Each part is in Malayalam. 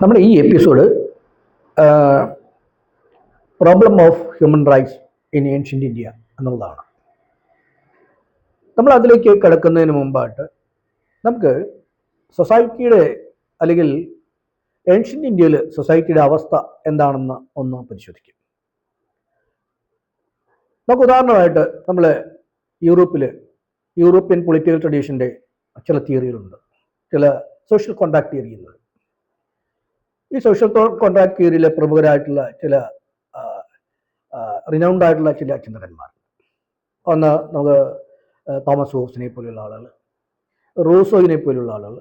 നമ്മുടെ ഈ episode problem of human rights in ancient India എന്നുള്ളതാണ്. നമ്മൾ അതിലേക്ക് കിടക്കുന്നതിന് മുമ്പായിട്ട് നമുക്ക് സൊസൈറ്റിയുടെ അല്ലെങ്കിൽ ഏൻഷ്യൻ്റ് ഇന്ത്യയിൽ സൊസൈറ്റിയുടെ അവസ്ഥ എന്താണെന്ന് ഒന്ന് പരിശോധിക്കും. നമുക്ക് ഉദാഹരണമായിട്ട് നമ്മൾ യൂറോപ്യൻ പൊളിറ്റിക്കൽ ട്രഡീഷൻ്റെ ചില തിയറികളുണ്ട്, ചില സോഷ്യൽ കോൺട്രാക്ട് തിയറിയുണ്ട്. ഈ സോഷ്യൽ കോൺട്രാക്ട് തിയറിയിൽ പ്രമുഖരായിട്ടുള്ള ചില റിനൗണ്ട് ആയിട്ടുള്ള ചില ചിന്തകന്മാർ. ഒന്ന് നമുക്ക് തോമസ് ഹോബ്സിനെ പോലെയുള്ള ആളുകൾ, റൂസോയിനെ പോലെയുള്ള ആളുകൾ,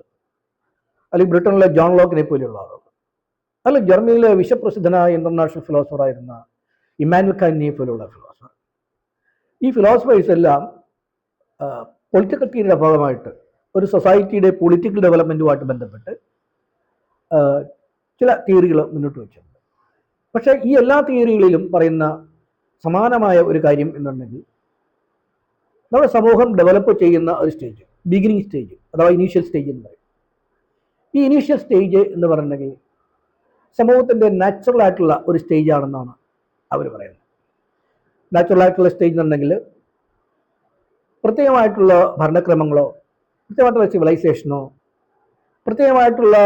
അല്ലെങ്കിൽ ബ്രിട്ടനിലെ ജോൺ ലോക്കിനെ പോലെയുള്ള ആളുകൾ, അല്ലെങ്കിൽ ജർമ്മനിയിലെ വിശ്വപ്രസിദ്ധനായ ഇന്റർനാഷണൽ ഫിലോസഫറായിരുന്ന ഇമ്മാനുവൽ കാന്റിനെ പോലെയുള്ള ഫിലോസഫർ. ഈ ഫിലോസഫേഴ്സ് എല്ലാം പൊളിറ്റിക്കൽ തിയറിയുടെ ഭാഗമായിട്ട് ഒരു സൊസൈറ്റിയുടെ പൊളിറ്റിക്കൽ ഡെവലപ്മെൻറ്റുമായിട്ട് ബന്ധപ്പെട്ട് ചില തിയറികൾ മുന്നോട്ട് വെച്ചിട്ടുണ്ട്. പക്ഷേ ഈ എല്ലാ തിയറികളിലും പറയുന്ന സമാനമായ ഒരു കാര്യം എന്നുണ്ടെങ്കിൽ, നമ്മുടെ സമൂഹം ഡെവലപ്പ് ചെയ്യുന്ന ഒരു സ്റ്റേജ്, ബിഗിനിങ് സ്റ്റേജ് അഥവാ ഇനീഷ്യൽ സ്റ്റേജ് എന്ന് പറയും. ഈ ഇനീഷ്യൽ സ്റ്റേജ് എന്ന് പറഞ്ഞിട്ടുണ്ടെങ്കിൽ സമൂഹത്തിൻ്റെ നാച്ചുറൽ ആയിട്ടുള്ള ഒരു സ്റ്റേജ് ആണെന്നാണ് അവർ പറയുന്നത്. നാച്ചുറൽ ആയിട്ടുള്ള സ്റ്റേജ് എന്നുണ്ടെങ്കിൽ പ്രത്യേകമായിട്ടുള്ള ഭരണക്രമങ്ങളോ പ്രത്യേകമായിട്ടുള്ള സിവിലൈസേഷനോ പ്രത്യേകമായിട്ടുള്ള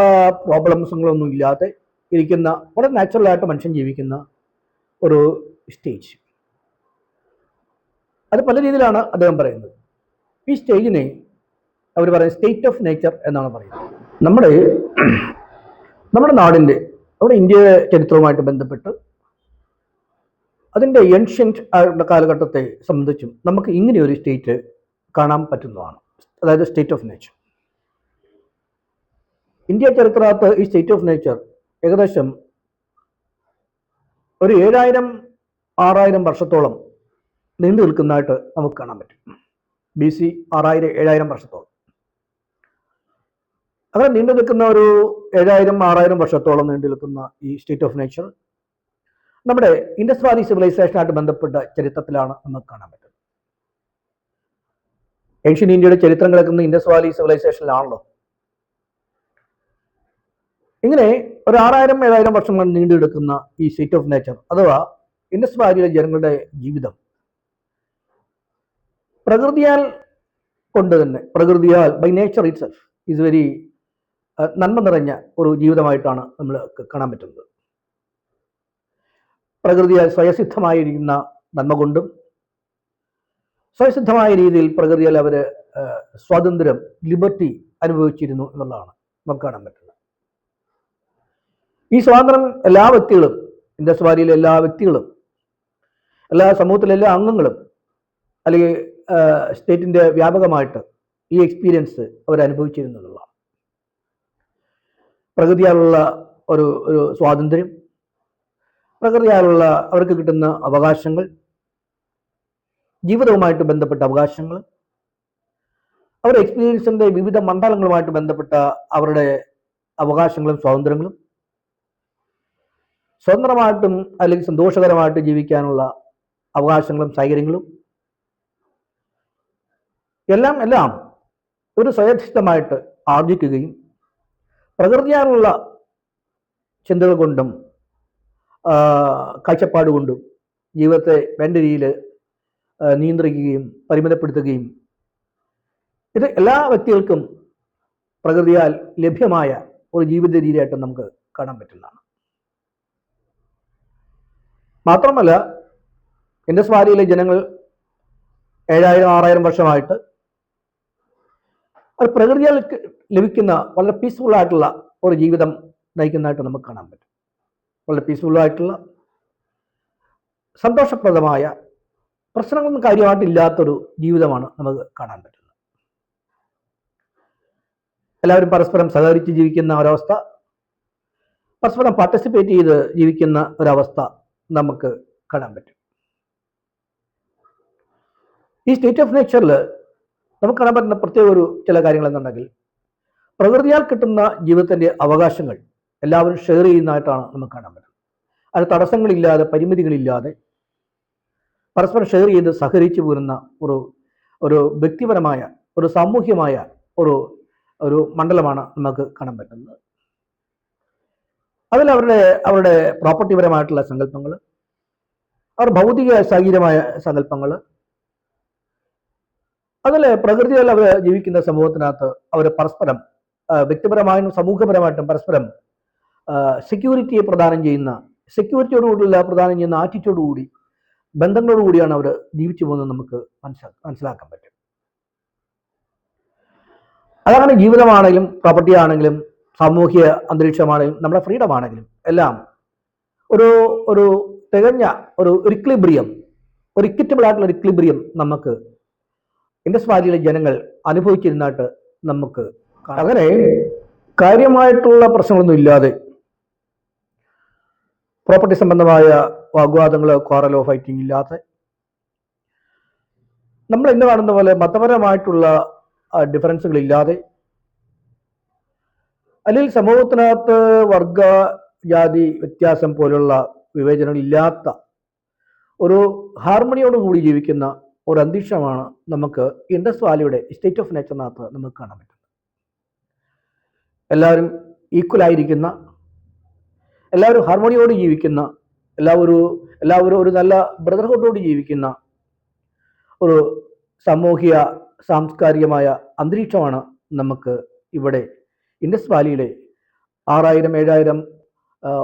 പ്രോബ്ലംസുകളൊന്നും ഇല്ലാതെ ഇരിക്കുന്ന വളരെ നാച്ചുറലായിട്ട് മനുഷ്യൻ ജീവിക്കുന്ന ഒരു സ്റ്റേജ്. അത് പല രീതിയിലാണ് അദ്ദേഹം പറയുന്നത്. ഈ സ്റ്റേജിനെ അവർ പറയുന്നത് സ്റ്റേറ്റ് ഓഫ് നേച്ചർ എന്നാണ് പറയുന്നത്. നമ്മുടെ നാടിൻ്റെ, നമ്മുടെ ഇന്ത്യയുടെ ചരിത്രവുമായിട്ട് ബന്ധപ്പെട്ട് അതിൻ്റെ ഏൻഷ്യൻ്റ് ആയിട്ടുള്ള കാലഘട്ടത്തെ സംബന്ധിച്ചും നമുക്ക് ഇങ്ങനെയൊരു സ്റ്റേറ്റ് കാണാൻ പറ്റുന്നതാണ്, അതായത് സ്റ്റേറ്റ് ഓഫ് നേച്ചർ. ഇന്ത്യ ചരിത്രത്ത് ഈ സ്റ്റേറ്റ് ഓഫ് നേച്ചർ ഏകദേശം ഒരു 7000-6000 വർഷത്തോളം നീണ്ടു നിൽക്കുന്നതായിട്ട് നമുക്ക് കാണാൻ പറ്റും. BC 6000-7000 വർഷത്തോളം. അങ്ങനെ നീണ്ടു നിൽക്കുന്ന ഒരു 7000-6000 വർഷത്തോളം നീണ്ടു നിൽക്കുന്ന ഈ സ്റ്റേറ്റ് ഓഫ് നേച്ചർ നമ്മുടെ ഇൻഡസ് വാലി സിവിലൈസേഷനായിട്ട് ബന്ധപ്പെട്ട ചരിത്രത്തിലാണ് നമുക്ക് കാണാൻ പറ്റുന്നത്. ഏൻഷ്യൻ ഇന്ത്യയുടെ ചരിത്രം കിടക്കുന്ന ഇൻഡസ് വാലി സിവിലൈസേഷനിലാണല്ലോ. ഇങ്ങനെ ഒരു 6000-7000 വർഷം നീണ്ടുകിടക്കുന്ന ഈ സ്റ്റേറ്റ് ഓഫ് നേച്ചർ അഥവാ ഇൻഡസ് വാലിയിലെ ജനങ്ങളുടെ ജീവിതം പ്രകൃതിയാൽ by nature itself is very നന്മ നിറഞ്ഞ ഒരു ജീവിതമായിട്ടാണ് നമ്മൾ കാണാൻ പറ്റുന്നത്. പ്രകൃതിയാൽ സ്വയസിദ്ധമായിരിക്കുന്ന നന്മ കൊണ്ടും സ്വയസിദ്ധമായ രീതിയിൽ പ്രകൃതിയാൽ അവർ സ്വാതന്ത്ര്യം, ലിബർട്ടി അനുഭവിച്ചിരുന്നു എന്നുള്ളതാണ് നമുക്ക് കാണാൻ പറ്റുന്നത്. ഈ സ്വാതന്ത്ര്യം എല്ലാ വ്യക്തികളും, ഇൻഡസ് വാലിയിലെ എല്ലാ വ്യക്തികളും, എല്ലാ സമൂഹത്തിലെ എല്ലാ അംഗങ്ങളും അല്ലെങ്കിൽ സ്റ്റേറ്റിൻ്റെ വ്യാപകമായിട്ട് ഈ എക്സ്പീരിയൻസ് അവർ അനുഭവിച്ചിരുന്നതാണ്. പ്രകൃതിയാലുള്ള ഒരു സ്വാതന്ത്ര്യം, പ്രകൃതിയാലുള്ള അവർക്ക് കിട്ടുന്ന അവകാശങ്ങൾ, ജീവിതവുമായിട്ട് ബന്ധപ്പെട്ട അവകാശങ്ങൾ, അവരുടെ എക്സ്പീരിയൻസിൻ്റെ വിവിധ മണ്ഡലങ്ങളുമായിട്ട് ബന്ധപ്പെട്ട അവരുടെ അവകാശങ്ങളും സ്വാതന്ത്ര്യങ്ങളും, സ്വതന്ത്രമായിട്ടും അല്ലെങ്കിൽ സന്തോഷകരമായിട്ട് ജീവിക്കാനുള്ള അവകാശങ്ങളും സൗകര്യങ്ങളും എല്ലാം ഒരു സ്വയധിഷ്ഠമായിട്ട് ആർജിക്കുകയും പ്രകൃതിയാലുള്ള ചിന്തകൾ കൊണ്ടും കാഴ്ചപ്പാട് കൊണ്ടും ജീവിതത്തെ വേണ്ട രീതിയിൽ നിയന്ത്രിക്കുകയും പരിമിതപ്പെടുത്തുകയും, ഇത് എല്ലാ വ്യക്തികൾക്കും പ്രകൃതിയാൽ ലഭ്യമായ ഒരു ജീവിത രീതിയായിട്ട് നമുക്ക് കാണാൻ പറ്റുന്നതാണ്. മാത്രമല്ല, ഇൻഡസ് വാലിയിലെ ജനങ്ങൾ 7000-6000 വർഷമായിട്ട് അത് പ്രകൃതിയാൽ ലഭിക്കുന്ന വളരെ പീസ്ഫുൾ ആയിട്ടുള്ള ഒരു ജീവിതം നയിക്കുന്നതായിട്ട് നമുക്ക് കാണാൻ പറ്റും. വളരെ പീസ്ഫുള്ളായിട്ടുള്ള സന്തോഷപ്രദമായ പ്രശ്നങ്ങളൊന്നും കാര്യമായിട്ടില്ലാത്തൊരു ജീവിതമാണ് നമുക്ക് കാണാൻ പറ്റുന്നത്. എല്ലാവരും പരസ്പരം സഹകരിച്ച് ജീവിക്കുന്ന ഒരവസ്ഥ, പരസ്പരം പാർട്ടിസിപ്പേറ്റ് ചെയ്ത് ജീവിക്കുന്ന ഒരവസ്ഥ നമുക്ക് കാണാൻ പറ്റും. ഈ സ്റ്റേറ്റ് ഓഫ് നേച്ചറിൽ നമുക്ക് കാണാൻ പറ്റുന്ന പ്രത്യേക ചില കാര്യങ്ങൾ എന്നുണ്ടെങ്കിൽ, പ്രകൃതിയാൽ കിട്ടുന്ന ജീവിതത്തിൻ്റെ അവകാശങ്ങൾ എല്ലാവരും ഷെയർ ചെയ്യുന്നതായിട്ടാണ് നമുക്ക് കാണാൻ പറ്റുന്നത്. അത് തടസ്സങ്ങളില്ലാതെ, പരിമിതികളില്ലാതെ പരസ്പരം ഷെയർ ചെയ്ത് സഹകരിച്ചു പോരുന്ന ഒരു വ്യക്തിപരമായ, ഒരു സാമൂഹ്യമായ ഒരു മണ്ഡലമാണ് നമുക്ക് കാണാൻ പറ്റുന്നത്. അതിൽ അവരുടെ പ്രോപ്പർട്ടിപരമായിട്ടുള്ള സങ്കല്പങ്ങൾ, അവർ ഭൗതിക ശാരീരമായ സങ്കല്പങ്ങൾ, അതിൽ പ്രകൃതിയിൽ അവർ ജീവിക്കുന്ന സമൂഹത്തിനകത്ത് അവർ പരസ്പരം വ്യക്തിപരമായും സമൂഹപരമായിട്ടും പരസ്പരം സെക്യൂരിറ്റിയെ സെക്യൂരിറ്റിയോടുകൂടിയുള്ള പ്രദാനം ചെയ്യുന്ന ആറ്റിറ്റ്യൂഡോടുകൂടി ബന്ധങ്ങളോടുകൂടിയാണ് അവർ ജീവിച്ചു പോകുന്നത് നമുക്ക് മനസ്സിലാക്കാൻ പറ്റും. അതാണ് ജീവിതമാണെങ്കിലും പ്രോപ്പർട്ടി ആണെങ്കിലും സാമൂഹ്യ അന്തരീക്ഷമാണെങ്കിലും നമ്മുടെ ഫ്രീഡം ആണെങ്കിലും എല്ലാം ഒരു തികഞ്ഞ ഒരു ഇക്വിലിബ്രിയം, ഒരു ഇക്വിറ്റബിൾ ആയിട്ടുള്ള ഒരു ഇക്വിലിബ്രിയം നമുക്ക് ഇൻഡസ് വാലിയിലെ ജനങ്ങൾ അനുഭവിച്ചിരുന്നായിട്ട് നമുക്ക് അങ്ങനെ കാര്യമായിട്ടുള്ള പ്രശ്നങ്ങളൊന്നും ഇല്ലാതെ പ്രോപ്പർട്ടി സംബന്ധമായ വാഗ്വാദങ്ങളോ ക്വാറലോ ഫൈറ്റിംഗ് ഇല്ലാതെ നമ്മൾ ഇന്ന് കാണുന്ന പോലെ മതപരമായിട്ടുള്ള ഡിഫറൻസുകളില്ലാതെ, അല്ലെങ്കിൽ സമൂഹത്തിനകത്ത് വർഗ ജാതി വ്യത്യാസം പോലുള്ള വിവേചനങ്ങളില്ലാത്ത ഒരു ഹാർമണിയോടുകൂടി ജീവിക്കുന്ന ഒരു അന്തരീക്ഷമാണ് നമുക്ക് ഇൻഡസ് വാലിയുടെ സ്റ്റേറ്റ് ഓഫ് നേച്ചറിനകത്ത് നമുക്ക് കാണാൻ പറ്റുന്നത്. എല്ലാവരും ഈക്വലായിരിക്കുന്ന, എല്ലാവരും ഹാർമണിയോട് ജീവിക്കുന്ന, എല്ലാവരും ഒരു നല്ല ബ്രദർഹുഡോട് ജീവിക്കുന്ന ഒരു സാമൂഹിക സാംസ്കാരികമായ അന്തരീക്ഷമാണ് നമുക്ക് ഇവിടെ ഇൻഡസ് വാലിയിലെ 6000-7000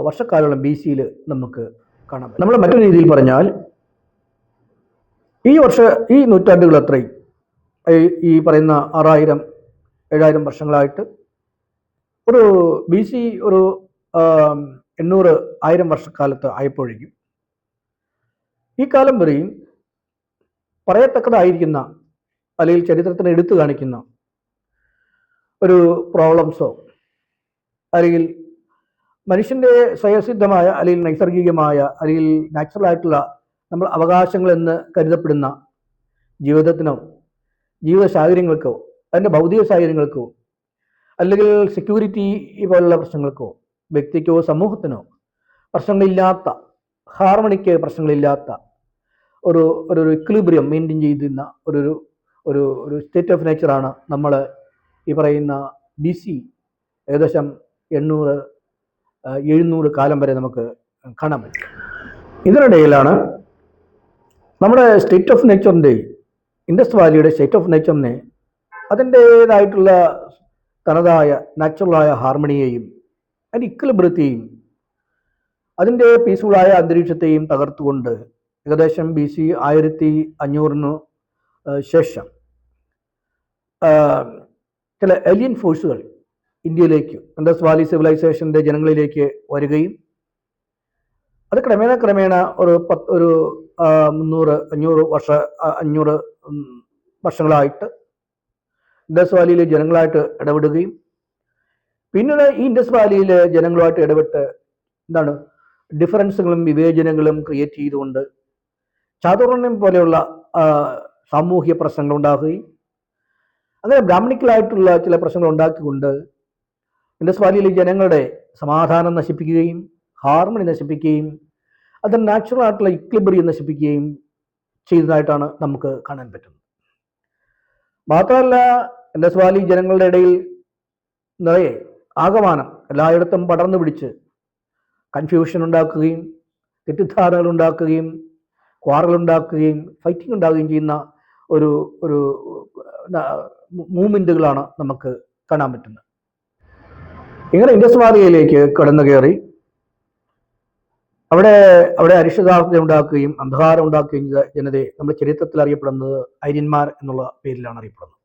വർഷക്കാലം BC-യിൽ നമുക്ക് കാണാം. നമ്മൾ മറ്റൊരു രീതിയിൽ പറഞ്ഞാൽ ഈ നൂറ്റാണ്ടുകൾ അത്രയും ഈ പറയുന്ന 6000-7000 വർഷങ്ങളായിട്ട് ഒരു BC ഒരു 800-1000 വർഷക്കാലത്ത് ആയപ്പോഴേക്കും ഈ കാലം വരെയും പറയത്തക്കതായിരിക്കുന്ന അല്ലെങ്കിൽ ചരിത്രത്തിന് എടുത്തു കാണിക്കുന്ന ഒരു പ്രോബ്ലംസോ അല്ലെങ്കിൽ മനുഷ്യൻ്റെ സ്വയസിദ്ധമായ അല്ലെങ്കിൽ നൈസർഗികമായ അല്ലെങ്കിൽ നാച്ചുറൽ ആയിട്ടുള്ള നമ്മൾ അവകാശങ്ങളെന്ന് കരുതപ്പെടുന്ന ജീവിതത്തിനോ ജീവിത സാഹചര്യങ്ങൾക്കോ അതിൻ്റെ ഭൗതിക സാഹചര്യങ്ങൾക്കോ അല്ലെങ്കിൽ സെക്യൂരിറ്റി പോലുള്ള പ്രശ്നങ്ങൾക്കോ വ്യക്തിക്കോ സമൂഹത്തിനോ പ്രശ്നങ്ങളില്ലാത്ത, ഹാർമണിക്ക് പ്രശ്നങ്ങളില്ലാത്ത ഒരു ഇക്വിലിബ്രിയം മെയിൻറ്റെയിൻ ചെയ്തിരുന്ന ഒരു സ്റ്റേറ്റ് ഓഫ് നേച്ചറാണ് നമ്മൾ ഈ പറയുന്ന BC ഏകദേശം 800-700 കാലം വരെ നമുക്ക് കാണാൻ പറ്റും. ഇതിനിടയിലാണ് നമ്മുടെ സ്റ്റേറ്റ് ഓഫ് നേച്ചറിൻ്റെ, ഇൻഡസ് വാലിയുടെ സ്റ്റേറ്റ് ഓഫ് നേച്ചറിനെ അതിൻ്റേതായിട്ടുള്ള തനതായ നാച്ചുറലായ ഹാർമണിയെയും അതിൻ്റെ ഇക്വിലിബ്രിയത്തെയും അതിൻ്റെ പീസ്ഫുള്ളായ അന്തരീക്ഷത്തെയും തകർത്തുകൊണ്ട് ഏകദേശം BC 1500 ശേഷം ചില ഏലിയൻ ഫോഴ്സുകൾ ഇന്ത്യയിലേക്ക്, ഇൻഡസ് വാലി സിവിലൈസേഷൻ്റെ ജനങ്ങളിലേക്ക് വരികയും അത് ക്രമേണ ഒരു 300-500 വർഷങ്ങളായിട്ട് ഇൻഡസ് വാലിയിലെ ജനങ്ങളായിട്ട് ഇടപെടുകയും പിന്നീട് ഈ ഇൻഡസ് വാലിയിലെ ജനങ്ങളുമായിട്ട് ഇടപെട്ട് ഡിഫറൻസുകളും വിവേചനങ്ങളും ക്രിയേറ്റ് ചെയ്തുകൊണ്ട് ചാതുർണ്യം പോലെയുള്ള സാമൂഹ്യ പ്രശ്നങ്ങൾ ഉണ്ടാക്കുകയും അങ്ങനെ ബ്രാഹ്മണിക്കലായിട്ടുള്ള ചില പ്രശ്നങ്ങൾ ഉണ്ടാക്കിക്കൊണ്ട് ഇൻഡസ് വാലിയിലെ ജനങ്ങളുടെ സമാധാനം നശിപ്പിക്കുകയും ഹാർമണി നശിപ്പിക്കുകയും അത് നാച്ചുറൽ ആയിട്ടുള്ള ഇക്വിലിബ്രിയം നശിപ്പിക്കുകയും ചെയ്തതായിട്ടാണ് നമുക്ക് കാണാൻ പറ്റുന്നത്. മാത്രമല്ല ഇൻഡസ് വാലി ജനങ്ങളുടെ ഇടയിൽ നിറയെ ആകമാനം എല്ലായിടത്തും പടർന്നു പിടിച്ച് കൺഫ്യൂഷൻ ഉണ്ടാക്കുകയും തെറ്റിദ്ധാരണകൾ ഉണ്ടാക്കുകയും ക്വാറൽ ഉണ്ടാക്കുകയും ഫൈറ്റിംഗ് ഉണ്ടാകുകയും ചെയ്യുന്ന ഒരു മൂവ്മെൻറ്റുകളാണ് നമുക്ക് കാണാൻ പറ്റുന്നത്. ഇങ്ങനെ ഇൻഡസ് വാലിയിലേക്ക് കടന്നു കയറി അവിടെ അരിഷ്ടതാർത്ഥ്യം ഉണ്ടാക്കുകയും അന്ധകാരം ഉണ്ടാക്കുകയും ചെയ്ത ജനതയെ നമ്മുടെ ചരിത്രത്തിൽ അറിയപ്പെടുന്നത് ഐര്യന്മാർ എന്നുള്ള പേരിലാണ് അറിയപ്പെടുന്നത്.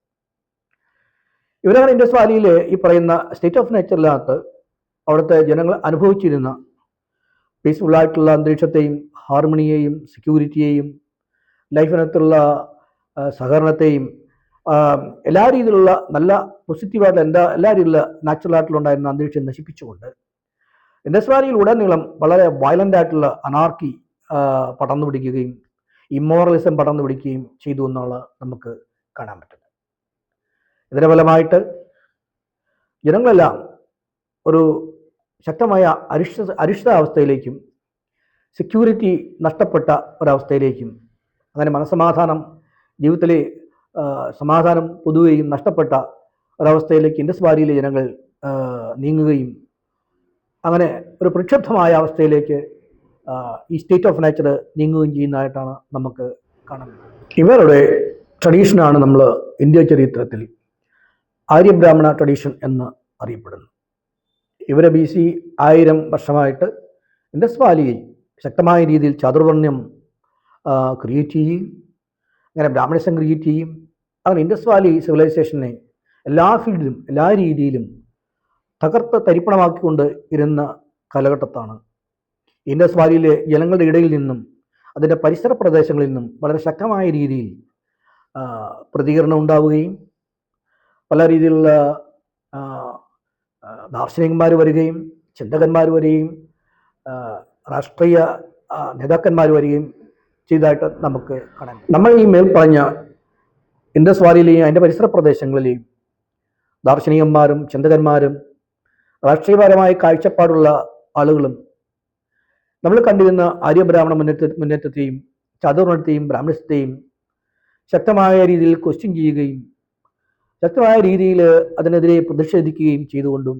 ഇവരാണ് ഇൻഡസ് വാലിയിലെ ഈ പറയുന്ന സ്റ്റേറ്റ് ഓഫ് നേച്ചറിനകത്ത് അവിടുത്തെ ജനങ്ങൾ അനുഭവിച്ചിരുന്ന പീസ്ഫുള്ളായിട്ടുള്ള അന്തരീക്ഷത്തെയും ഹാർമണിയെയും സെക്യൂരിറ്റിയെയും ലൈഫിനകത്തുള്ള സഹകരണത്തെയും എല്ലാ രീതിയിലുള്ള നല്ല പോസിറ്റീവായിട്ടുള്ള എല്ലാ രീതിയിലുള്ള നാച്ചുറൽ ആയിട്ടുണ്ടായിരുന്ന അന്തരീക്ഷം നശിപ്പിച്ചുകൊണ്ട് ഇൻഡസ് വാലിയിൽ ഉടനീളം വളരെ വയലൻ്റ് ആയിട്ടുള്ള അനാർക്കി പടർന്നു പിടിക്കുകയും ഇമ്മോറലിസം പടർന്നു പിടിക്കുകയും ചെയ്തു എന്നുള്ള നമുക്ക് കാണാൻ പറ്റുന്നത്. ഇതിന്റെ ഫലമായിട്ട് ജനങ്ങളെല്ലാം ഒരു ശക്തമായ അരിഷ്ടതാവസ്ഥയിലേക്കും സെക്യൂരിറ്റി നഷ്ടപ്പെട്ട ഒരവസ്ഥയിലേക്കും അങ്ങനെ മനസ്സമാധാനം ജീവിതത്തിലെ സമാധാനം പൊതുവെയും നഷ്ടപ്പെട്ട ഒരവസ്ഥയിലേക്ക് ഇൻഡസ് വാലിയിലെ ജനങ്ങൾ നീങ്ങുകയും അങ്ങനെ ഒരു പ്രക്ഷുബ്ധമായ അവസ്ഥയിലേക്ക് ഈ സ്റ്റേറ്റ് ഓഫ് നേച്ചർ നീങ്ങുകയും ചെയ്യുന്നതായിട്ടാണ് നമുക്ക് കാണുന്നത്. ഇവരുടെ ട്രഡീഷനാണ് നമ്മൾ ഇന്ത്യ ചരിത്രത്തിൽ ആര്യബ്രാഹ്മണ ട്രഡീഷൻ എന്ന് അറിയപ്പെടുന്നു. ഇവരെ BC 1000 വർഷമായിട്ട് ഇൻഡസ് വാലിയിൽ ശക്തമായ രീതിയിൽ ചാതുർവർണ്ണ്യം ക്രിയേറ്റ് ചെയ്യും, അങ്ങനെ ബ്രാഹ്മണിസം ക്രിയേറ്റ് ചെയ്യും. അങ്ങനെ ഇൻഡസ് വാലി സിവിലൈസേഷനെ എല്ലാ ഫീൽഡിലും എല്ലാ രീതിയിലും തകർത്ത് തരിപ്പണമാക്കിക്കൊണ്ട് ഇരുന്ന കാലഘട്ടത്താണ് ഇൻഡസ് വാലിയിലെ ജനങ്ങളുടെ ഇടയിൽ നിന്നും അതിൻ്റെ പരിസര പ്രദേശങ്ങളിൽ നിന്നും വളരെ ശക്തമായ രീതിയിൽ പ്രതികരണം ഉണ്ടാവുകയും പല രീതിയിലുള്ള ദാർശനികന്മാർ വരികയും ചിന്തകന്മാർ വരികയും രാഷ്ട്രീയ നേതാക്കന്മാർ വരികയും ചെയ്തതായിട്ട് നമുക്ക് കാണാം. നമ്മൾ ഈ മേൽ പറഞ്ഞ ഇൻഡസ് വാലിയിലെയും അതിൻ്റെ പരിസര പ്രദേശങ്ങളിലെയും ദാർശനികന്മാരും ചിന്തകന്മാരും രാഷ്ട്രീയപരമായ കാഴ്ചപ്പാടുള്ള ആളുകളും നമ്മൾ കണ്ടിരുന്ന ആര്യബ്രാഹ്മണ മുന്നേറ്റത്തെയും ചാതുർവർണ്ണത്തെയും ബ്രാഹ്മണത്തെയും ശക്തമായ രീതിയിൽ ക്വസ്റ്റ്യൻ ചെയ്യുകയും ശക്തമായ രീതിയിൽ അതിനെതിരെ പ്രതിഷേധിക്കുകയും ചെയ്തുകൊണ്ടും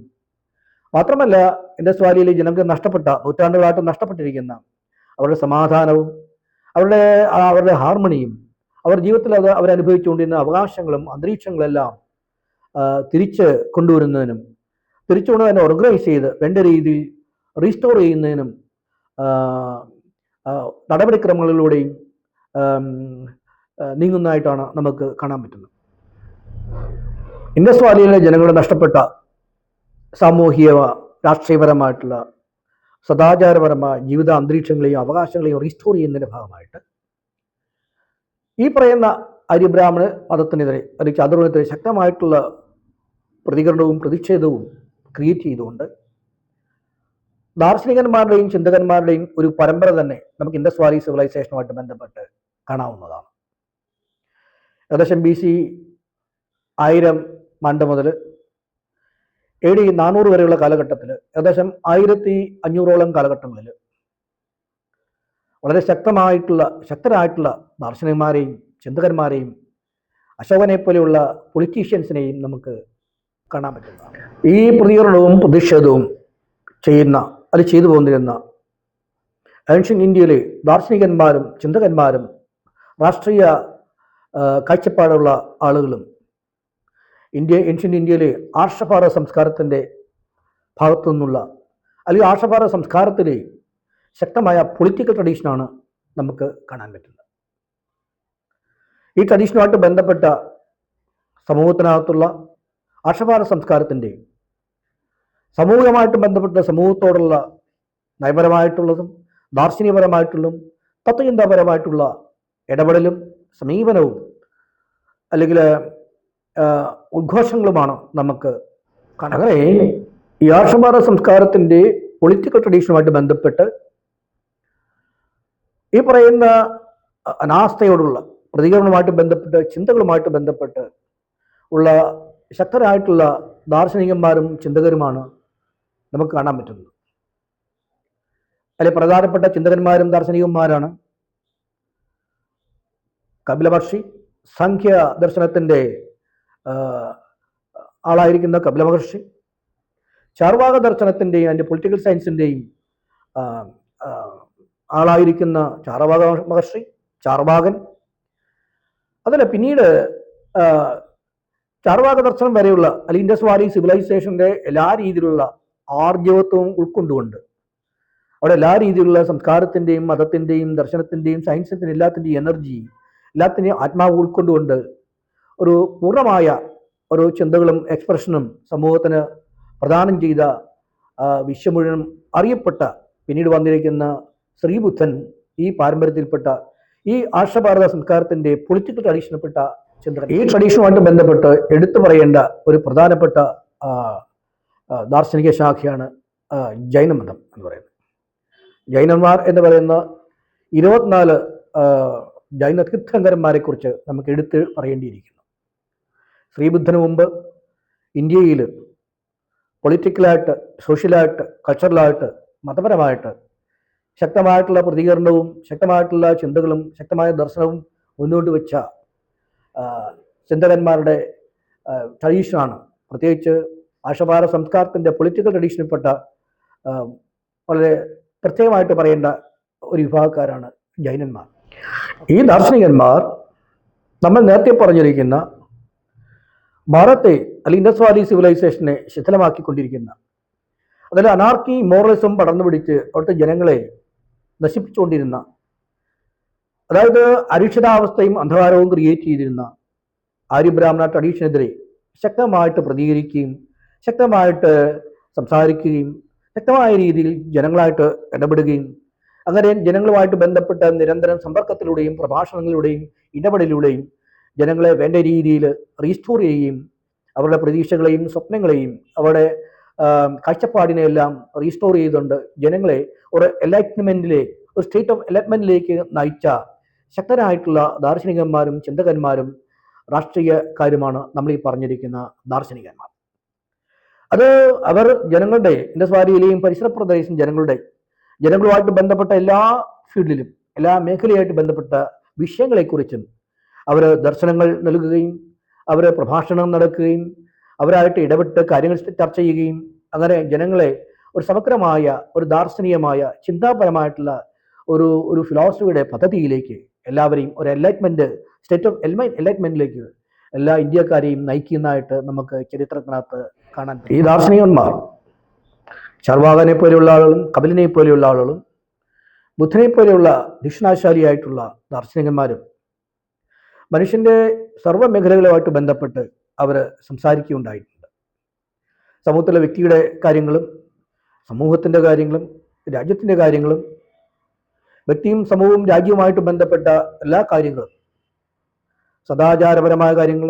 മാത്രമല്ല ഇൻഡസ് വാലിയിലെ ജനങ്ങൾക്ക് നൂറ്റാണ്ടുകളായിട്ട് നഷ്ടപ്പെട്ടിരിക്കുന്ന അവരുടെ സമാധാനവും അവരുടെ ഹാർമണിയും അവരുടെ ജീവിതത്തിൽ അവരനുഭവിച്ചുകൊണ്ടിരുന്ന അവകാശങ്ങളും അന്തരീക്ഷങ്ങളെല്ലാം തിരിച്ച് കൊണ്ടുവരുന്നതിനും തിരിച്ചുകൊണ്ട് തന്നെ ഓർഗനൈസ് ചെയ്ത് വേണ്ട രീതിയിൽ റീസ്റ്റോർ ചെയ്യുന്നതിനും നടപടിക്രമങ്ങളിലൂടെയും നീങ്ങുന്നതായിട്ടാണ് നമുക്ക് കാണാൻ പറ്റുന്നത്. ഇൻഡസ് വാലിയിലെ ജനങ്ങളുടെ നഷ്ടപ്പെട്ട സാമൂഹിക രാഷ്ട്രീയപരമായിട്ടുള്ള സദാചാരപരമായ ജീവിത അന്തരീക്ഷങ്ങളെയും അവകാശങ്ങളെയും റീസ്റ്റോർ ചെയ്യുന്നതിൻ്റെ ഭാഗമായിട്ട് ഈ പറയുന്ന ആര്യബ്രാഹ്മണ മതത്തിനെതിരെ അല്ലെങ്കിൽ ചാതുർവർണ്ണത്തിനെതിരെ ശക്തമായിട്ടുള്ള പ്രതികരണവും പ്രതിഷേധവും ക്രിയേറ്റ് ചെയ്തുകൊണ്ട് ദാർശനികന്മാരുടെയും ചിന്തകന്മാരുടെയും ഒരു പരമ്പര തന്നെ നമുക്ക് ഇൻഡസ് വാലി സിവിലൈസേഷനുമായിട്ട് ബന്ധപ്പെട്ട് കാണാവുന്നതാണ്. ഏകദേശം BC 1000 ആണ്ട് മുതൽ AD 400 വരെയുള്ള കാലഘട്ടത്തിൽ ഏകദേശം 1500ഓളം കാലഘട്ടങ്ങളിൽ വളരെ ശക്തരായിട്ടുള്ള ദാർശനികന്മാരെയും ചിന്തകന്മാരെയും അശോകനെ പോലെയുള്ള പൊളിറ്റീഷ്യൻസിനെയും നമുക്ക് കാണാൻ പറ്റുന്നതാണ്. ഈ പ്രതികരണവും പ്രതിഷേധവും ചെയ്തു പോന്നിരുന്ന ഏൻഷ്യൻ ഇന്ത്യയിലെ ദാർശനികന്മാരും ചിന്തകന്മാരും രാഷ്ട്രീയ കാഴ്ചപ്പാടുള്ള ആളുകളും ഏൻഷ്യൻ ഇന്ത്യയിലെ ആർഷഭാരത സംസ്കാരത്തിൻ്റെ ഭാഗത്തു നിന്നുള്ള അല്ലെങ്കിൽ ആർഷഭാരത സംസ്കാരത്തിലെ ശക്തമായ പൊളിറ്റിക്കൽ ട്രഡീഷനാണ് നമുക്ക് കാണാൻ പറ്റുന്നത്. ഈ ട്രഡീഷനുമായിട്ട് ബന്ധപ്പെട്ട സമൂഹത്തിനകത്തുള്ള ആർഷഭാരത സംസ്കാരത്തിൻ്റെ സമൂഹമായിട്ട് ബന്ധപ്പെട്ട സമൂഹത്തോടുള്ള നയപരമായിട്ടുള്ളതും ദാർശനികപരമായിട്ടുള്ളതും തത്വചിന്താപരമായിട്ടുള്ള ഇടപെടലും സമീപനവും അല്ലെങ്കിൽ ഉദ്ഘോഷങ്ങളുമാണ് നമുക്ക് കാണാൻ. അങ്ങനെ ഈ ആർഷഭാരത സംസ്കാരത്തിൻ്റെ പൊളിറ്റിക്കൽ ട്രഡീഷനുമായിട്ട് ബന്ധപ്പെട്ട് ഈ പറയുന്ന അനാസ്ഥയോടുള്ള പ്രതികരണവുമായിട്ട് ബന്ധപ്പെട്ട് ചിന്തകളുമായിട്ട് ബന്ധപ്പെട്ട് ഉള്ള ശക്തരായിട്ടുള്ള ദാർശനികന്മാരും ചിന്തകരുമാണ് നമുക്ക് കാണാൻ പറ്റുന്നത്. അതിലെ പ്രധാനപ്പെട്ട ചിന്തകന്മാരും ദാർശനികന്മാരാണ് കപില മഹർഷി, സാംഖ്യ ദർശനത്തിൻ്റെ ആളായിരിക്കുന്ന കപില മഹർഷി, ചാർവാക ദർശനത്തിൻ്റെയും അതിൻ്റെ പൊളിറ്റിക്കൽ സയൻസിൻ്റെയും ആളായിരിക്കുന്ന ചാർവാക മഹർഷി, ചാർവാകൻ. അതല്ല, പിന്നീട് ചാർവാക ദർശനം വരെയുള്ള അല്ലെങ്കിൽ ഇൻഡസ് വാലി സിവിലൈസേഷൻ്റെ എല്ലാ രീതിയിലുള്ള ആർജവത്വവും ഉൾക്കൊണ്ടുകൊണ്ട് അവിടെ എല്ലാ രീതിയിലുള്ള സംസ്കാരത്തിൻ്റെയും മതത്തിൻ്റെയും ദർശനത്തിൻ്റെയും സയൻസിൻ്റെയും എല്ലാത്തിൻ്റെയും എനർജി എല്ലാത്തിൻ്റെയും ആത്മാവ് ഉൾക്കൊണ്ടുകൊണ്ട് ഒരു പൂർണ്ണമായ ഒരു ചിന്തകളും എക്സ്പ്രഷനും സമൂഹത്തിന് പ്രദാനം ചെയ്ത വിശ്വം മുഴുവൻ അറിയപ്പെട്ട പിന്നീട് വന്നിരിക്കുന്ന ശ്രീബുദ്ധൻ ഈ പാരമ്പര്യത്തിൽപ്പെട്ട ഈ ആർഷഭാരത സംസ്കാരത്തിൻ്റെ പൊളിറ്റിക്കൽ ട്രഡീഷനിൽപ്പെട്ട ചിന്തകൻ. ഈ ട്രഡീഷനുമായിട്ട് ബന്ധപ്പെട്ട് എടുത്തു പറയേണ്ട ഒരു പ്രധാനപ്പെട്ട ദാർശനിക ശാഖയാണ് ജൈനമതം എന്ന് പറയുന്നത്. ജൈനന്മാർ എന്ന് പറയുന്ന 24 ജൈന തീർത്ഥങ്കരന്മാരെ കുറിച്ച് നമുക്ക് എടുത്ത് പറയേണ്ടിയിരിക്കുന്നു. ശ്രീബുദ്ധന് മുമ്പ് ഇന്ത്യയിൽ പൊളിറ്റിക്കലായിട്ട്, സോഷ്യലായിട്ട്, കൾച്ചറലായിട്ട്, മതപരമായിട്ട് ശക്തമായിട്ടുള്ള പ്രതികരണവും ശക്തമായിട്ടുള്ള ചിന്തകളും ശക്തമായ ദർശനവും മുന്നോട്ട് വെച്ച ചിന്തകന്മാരുടെ ട്രഡീഷനാണ്. പ്രത്യേകിച്ച് ആർഷഭാരത സംസ്കാരത്തിൻ്റെ പൊളിറ്റിക്കൽ ട്രഡീഷനിൽപ്പെട്ട വളരെ പ്രത്യേകമായിട്ട് പറയേണ്ട ഒരു വിഭാഗക്കാരാണ് ജൈനന്മാർ. ഈ ദാർശനികന്മാർ നമ്മൾ നേരത്തെ പറഞ്ഞിരിക്കുന്ന ഭാരത്തെ അല്ലെങ്കിൽ ഇൻഡസ് വാലി സിവിലൈസേഷനെ ശിഥിലമാക്കിക്കൊണ്ടിരിക്കുന്ന, അതിൽ അനാർക്കി മോറലിസം പടർന്നു പിടിച്ച് അവിടുത്തെ ജനങ്ങളെ നശിപ്പിച്ചുകൊണ്ടിരുന്ന, അതായത് അരിക്ഷതാവസ്ഥയും അന്ധകാരവും ക്രിയേറ്റ് ചെയ്തിരുന്ന ആര്യബ്രാഹ്മണ ട്രഡീഷനെതിരെ ശക്തമായിട്ട് പ്രതികരിക്കുകയും ശക്തമായിട്ട് സംസാരിക്കുകയും ശക്തമായ രീതിയിൽ ജനങ്ങളായിട്ട് ഇടപെടുകയും അങ്ങനെ ജനങ്ങളുമായിട്ട് ബന്ധപ്പെട്ട നിരന്തരം സമ്പർക്കത്തിലൂടെയും പ്രഭാഷണങ്ങളിലൂടെയും ഇടപെടലിലൂടെയും ജനങ്ങളെ വേണ്ട രീതിയിൽ റീസ്റ്റോർ ചെയ്യുകയും അവരുടെ പ്രതീക്ഷകളെയും സ്വപ്നങ്ങളെയും അവരുടെ കാഴ്ചപ്പാടിനെയെല്ലാം റീസ്റ്റോർ ചെയ്തുകൊണ്ട് ജനങ്ങളെ ഒരു എലൈറ്റ്മെന്റിലേക്ക്, ഒരു സ്റ്റേറ്റ് ഓഫ് എലൈറ്റ്മെന്റിലേക്ക് നയിച്ച ശക്തരായിട്ടുള്ള ദാർശനികന്മാരും ചിന്തകന്മാരും രാഷ്ട്രീയക്കാരുമാണ് നമ്മൾ ഈ പറഞ്ഞിരിക്കുന്ന ദാർശനികന്മാർ. അത് അവർ ജനങ്ങളുടെ, ഇൻഡസ് വാലിയിലെയും പരിസര പ്രദേശം ജനങ്ങളുമായിട്ട് ബന്ധപ്പെട്ട എല്ലാ ഫീൽഡിലും, എല്ലാ മേഖലയായിട്ട് ബന്ധപ്പെട്ട വിഷയങ്ങളെക്കുറിച്ചും അവർ ദർശനങ്ങൾ നൽകുകയും അവർ പ്രഭാഷണം നടക്കുകയും അവരായിട്ട് ഇടപെട്ട് കാര്യങ്ങൾ ചർച്ച ചെയ്യുകയും അങ്ങനെ ജനങ്ങളെ ഒരു സമഗ്രമായ, ഒരു ദാർശനികമായ, ചിന്താപരമായിട്ടുള്ള ഒരു ഫിലോസഫിയുടെ പദ്ധതിയിലേക്ക് എല്ലാവരെയും ഒരു എൻലൈറ്റ്മെന്റ്, സ്റ്റേറ്റ് ഓഫ് എൻലൈറ്റ്മെന്റിലേക്ക് എല്ലാ ഇന്ത്യക്കാരെയും നയിക്കുന്നതായിട്ട് നമുക്ക് ചരിത്രത്തിനകത്ത് കാണാൻ പറ്റും. ഈ ദാർശനികന്മാർ ചാർവാകനെ പോലെയുള്ള ആളുകളും കപിലിനെ പോലെയുള്ള ആളുകളും ബുദ്ധനെ പോലെയുള്ള ദീക്ഷണാശാലിയായിട്ടുള്ള ദാർശനികന്മാരും മനുഷ്യൻ്റെ സർവ്വ മേഖലകളുമായിട്ട് ബന്ധപ്പെട്ട് അവർ സംസാരിക്കുകയുണ്ടായിട്ടുണ്ട്. സമൂഹത്തിലെ വ്യക്തിയുടെ കാര്യങ്ങളും സമൂഹത്തിൻ്റെ കാര്യങ്ങളും രാജ്യത്തിൻ്റെ കാര്യങ്ങളും വ്യക്തിയും സമൂഹവും രാജ്യവുമായിട്ട് ബന്ധപ്പെട്ട എല്ലാ കാര്യങ്ങളും, സദാചാരപരമായ കാര്യങ്ങൾ,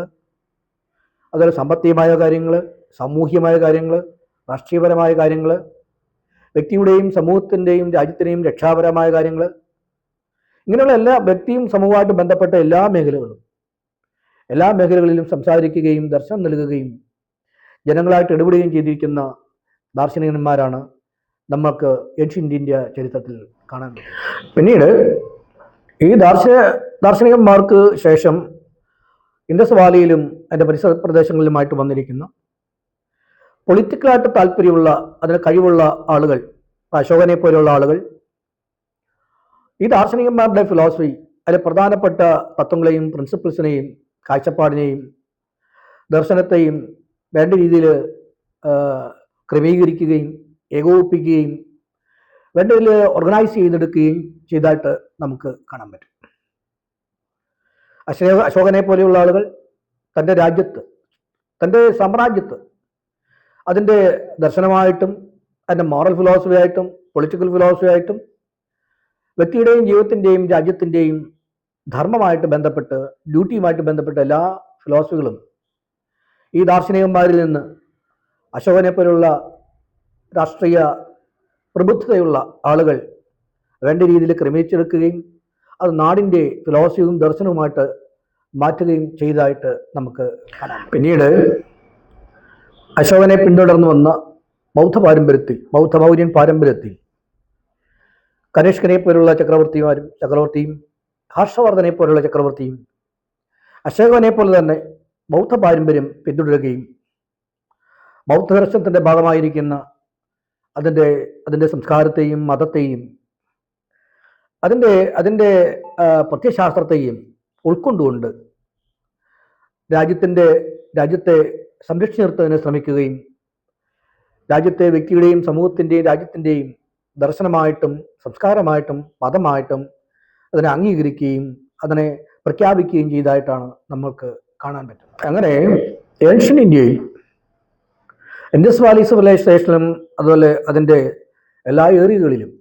അതുപോലെ സാമ്പത്തികമായ കാര്യങ്ങൾ, സാമൂഹ്യമായ കാര്യങ്ങൾ, രാഷ്ട്രീയപരമായ കാര്യങ്ങൾ, വ്യക്തിയുടെയും സമൂഹത്തിൻ്റെയും രാജ്യത്തിൻ്റെയും രക്ഷാപരമായ കാര്യങ്ങൾ, ഇങ്ങനെയുള്ള എല്ലാ വ്യക്തിയും സമൂഹമായിട്ട് ബന്ധപ്പെട്ട എല്ലാ മേഖലകളിലും സംസാരിക്കുകയും ദർശനം നൽകുകയും ജനങ്ങളായിട്ട് ഇടപെടുകയും ചെയ്തിരിക്കുന്ന ദാർശനികന്മാരാണ് നമുക്ക് ഏൻഷ്യൻ്റ് ഇന്ത്യ ചരിത്രത്തിൽ കാണാൻ പറ്റും. പിന്നീട് ഈ ദാർശനികന്മാർക്ക് ശേഷം ഇൻഡസ് വാലിയിലും അതിൻ്റെ പരിസര പ്രദേശങ്ങളിലുമായിട്ട് വന്നിരിക്കുന്ന പൊളിറ്റിക്കലായിട്ട് താല്പര്യമുള്ള, അതിന് കഴിവുള്ള ആളുകൾ, അശോകനെ പോലെയുള്ള ആളുകൾ ഈ ദാർശനികന്മാരുടെ ഫിലോസഫി, അതിലെ പ്രധാനപ്പെട്ട തത്വങ്ങളെയും പ്രിൻസിപ്പിൾസിനെയും കാഴ്ചപ്പാടിനെയും ദർശനത്തെയും വേണ്ട രീതിയിൽ ക്രമീകരിക്കുകയും ഏകോപിപ്പിക്കുകയും വേണ്ട രീതിയിൽ ഓർഗനൈസ് ചെയ്തെടുക്കുകയും ചെയ്തതായിട്ട് നമുക്ക് കാണാൻ പറ്റും. അശോകനെ പോലെയുള്ള ആളുകൾ തൻ്റെ രാജ്യത്ത്, തൻ്റെ സാമ്രാജ്യത്ത് അതിൻ്റെ ദർശനമായിട്ടും അതിൻ്റെ മോറൽ ഫിലോസഫി ആയിട്ടും പൊളിറ്റിക്കൽ ഫിലോസഫി ആയിട്ടും വ്യക്തിയുടെയും ജീവിതത്തിൻ്റെയും രാജ്യത്തിൻ്റെയും ധർമ്മമായിട്ട് ബന്ധപ്പെട്ട്, ഡ്യൂട്ടിയുമായിട്ട് ബന്ധപ്പെട്ട എല്ലാ ഫിലോസഫികളും ഈ ദാർശനികന്മാരിൽ നിന്ന് അശോകനെ പോലുള്ള രാഷ്ട്രീയ പ്രബുദ്ധതയുള്ള ആളുകൾ വേണ്ട രീതിയിൽ ക്രമീകരിച്ചെടുക്കുകയും അത് നാടിൻ്റെ ഫിലോസഫിയും ദർശനവുമായിട്ട് മാറ്റുകയും ചെയ്തതായിട്ട് നമുക്ക് കാണാം. പിന്നീട് അശോകനെ പിന്തുടർന്നു വന്ന ബൗദ്ധമൗര്യൻ പാരമ്പര്യത്തിൽ കനിഷ്കനെ പോലുള്ള ചക്രവർത്തിയും ഹർഷവർദ്ധനെ പോലുള്ള ചക്രവർത്തിയും അശോകനെ പോലെ തന്നെ ബൗദ്ധ പാരമ്പര്യം പിന്തുടരുകയും ബൗദ്ധദർശനത്തിൻ്റെ ഭാഗമായിരിക്കുന്ന അതിൻ്റെ സംസ്കാരത്തെയും മതത്തെയും അതിൻ്റെ പ്രത്യയശാസ്ത്രത്തെയും ഉൾക്കൊണ്ടുകൊണ്ട് രാജ്യത്തെ സംരക്ഷിച്ചു നിർത്തുന്നതിന് ശ്രമിക്കുകയും രാജ്യത്തെ വ്യക്തിയുടെയും സമൂഹത്തിൻ്റെയും രാജ്യത്തിൻ്റെയും ദർശനമായിട്ടും സംസ്കാരമായിട്ടും മതമായിട്ടും അതിനെ അംഗീകരിക്കുകയും അതിനെ പ്രഖ്യാപിക്കുകയും ചെയ്തതായിട്ടാണ് നമ്മൾക്ക് കാണാൻ പറ്റുന്നത്. അങ്ങനെ ഏൻഷ്യൻ ഇന്ത്യയിൽ ഇൻഡസ് വാലി സിവിലൈസേഷനിലും അതുപോലെ അതിൻ്റെ എല്ലാ ഏരിയകളിലും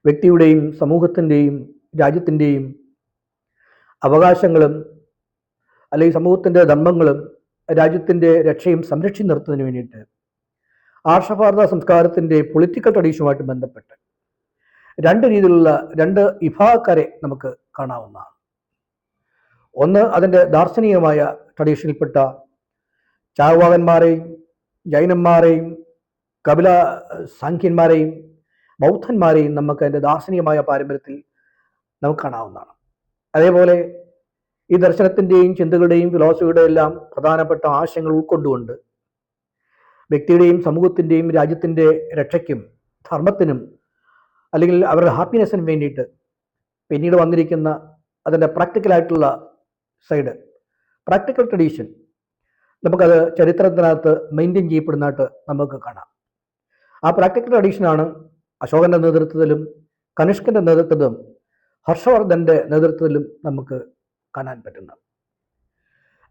വ്യക്തിയുടെയും സമൂഹത്തിൻ്റെയും രാജ്യത്തിൻ്റെയും അവകാശങ്ങളും അല്ലെങ്കിൽ സമൂഹത്തിൻ്റെ ധർമ്മങ്ങളും രാജ്യത്തിൻ്റെ രക്ഷയും സംരക്ഷിച്ചു നിർത്തുന്നതിന് വേണ്ടിയിട്ട് ആർഷഭാരത സംസ്കാരത്തിൻ്റെ പൊളിറ്റിക്കൽ ട്രഡീഷനുമായിട്ട് ബന്ധപ്പെട്ട് രണ്ട് വിഭാഗക്കാരെ നമുക്ക് കാണാവുന്നതാണ്. ഒന്ന് അതിൻ്റെ ദാർശനികമായ ട്രഡീഷനിൽപ്പെട്ട ചാർവാകന്മാരെയും ജൈനന്മാരെയും കപില സാഖ്യന്മാരെയും ബൗദ്ധന്മാരെയും നമുക്ക് അതിൻ്റെ ദാർശനികമായ പാരമ്പര്യത്തിൽ നമുക്ക് കാണാവുന്നതാണ്. അതേപോലെ ഈ ദർശനത്തിൻ്റെയും ചിന്തകളുടെയും ഫിലോസഫിയുടെ എല്ലാം പ്രധാനപ്പെട്ട ആശയങ്ങൾ ഉൾക്കൊണ്ടുകൊണ്ട് വ്യക്തിയുടെയും സമൂഹത്തിൻ്റെയും രാജ്യത്തിൻ്റെ രക്ഷയ്ക്കും ധർമ്മത്തിനും അല്ലെങ്കിൽ അവരുടെ ഹാപ്പിനെസ്സിനും വേണ്ടിയിട്ട് പിന്നീട് വന്നിരിക്കുന്ന അതിൻ്റെ പ്രാക്ടിക്കലായിട്ടുള്ള സൈഡ്, പ്രാക്ടിക്കൽ ട്രഡീഷൻ നമുക്കത് ചരിത്രത്തിനകത്ത് മെയിൻറ്റെയിൻ ചെയ്യപ്പെടുന്നതായിട്ട് നമുക്ക് കാണാം. ആ പ്രാക്ടിക്കൽ ട്രഡീഷനാണ് അശോകൻ്റെ നേതൃത്വത്തിലും കനിഷ്കൻ്റെ നേതൃത്വത്തിലും ഹർഷവർദ്ധൻ്റെ നേതൃത്വത്തിലും നമുക്ക് കാണാൻ പറ്റുന്നത്.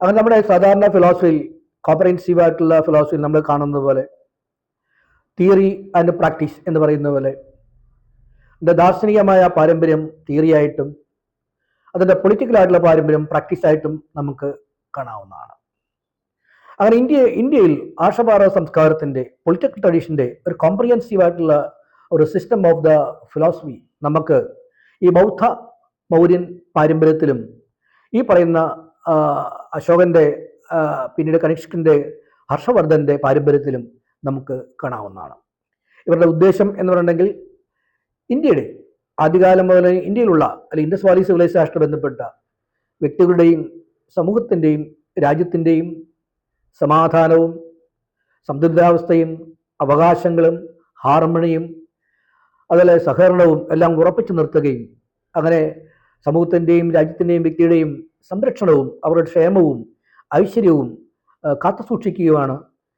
അങ്ങനെ നമ്മുടെ സാധാരണ ഫിലോസഫിയിൽ, കോംപ്രഹെൻസീവായിട്ടുള്ള ഫിലോസഫിയിൽ നമ്മൾ കാണുന്നത് പോലെ തിയറി ആൻഡ് പ്രാക്ടീസ് എന്ന് പറയുന്ന പോലെ അതിൻ്റെ ദാർശനികമായ പാരമ്പര്യം തിയറിയായിട്ടും അതിൻ്റെ പൊളിറ്റിക്കലായിട്ടുള്ള പാരമ്പര്യം പ്രാക്ടീസായിട്ടും നമുക്ക് കാണാവുന്നതാണ്. അങ്ങനെ ഇന്ത്യയിൽ ആർഷഭാരത സംസ്കാരത്തിൻ്റെ പൊളിറ്റിക്കൽ ട്രഡീഷൻ്റെ ഒരു കോംപ്രിഹെൻസീവായിട്ടുള്ള ഒരു സിസ്റ്റം ഓഫ് ദ ഫിലോസഫി നമുക്ക് ഈ ബൗദ്ധ മൗര്യൻ പാരമ്പര്യത്തിലും ഈ പറയുന്ന അശോകൻ്റെ പിന്നീട് കനിഷ്കൻ്റെ ഹർഷവർദ്ധൻ്റെ പാരമ്പര്യത്തിലും നമുക്ക് കാണാവുന്നതാണ്. ഇവരുടെ ഉദ്ദേശം എന്ന് പറയുന്നെങ്കിൽ ഇന്ത്യയുടെ ആദ്യകാലം മുതൽ ഇന്ത്യയിലുള്ള അല്ലെങ്കിൽ ഇൻഡസ് വാലി സിവിലൈസേഷനുമായി ബന്ധപ്പെട്ട വ്യക്തികളുടെയും സമൂഹത്തിൻ്റെയും രാജ്യത്തിൻ്റെയും സമാധാനവും സന്തുലിതാവസ്ഥയും അവകാശങ്ങളും ഹാർമണിയും അതുപോലെ സഹകരണവും എല്ലാം ഉറപ്പിച്ചു നിർത്തുകയും അങ്ങനെ സമൂഹത്തിൻ്റെയും രാജ്യത്തിൻ്റെയും വ്യക്തിയുടെയും സംരക്ഷണവും അവരുടെ ക്ഷേമവും ഐശ്വര്യവും കാത്തുസൂക്ഷിക്കുകയുമാണ്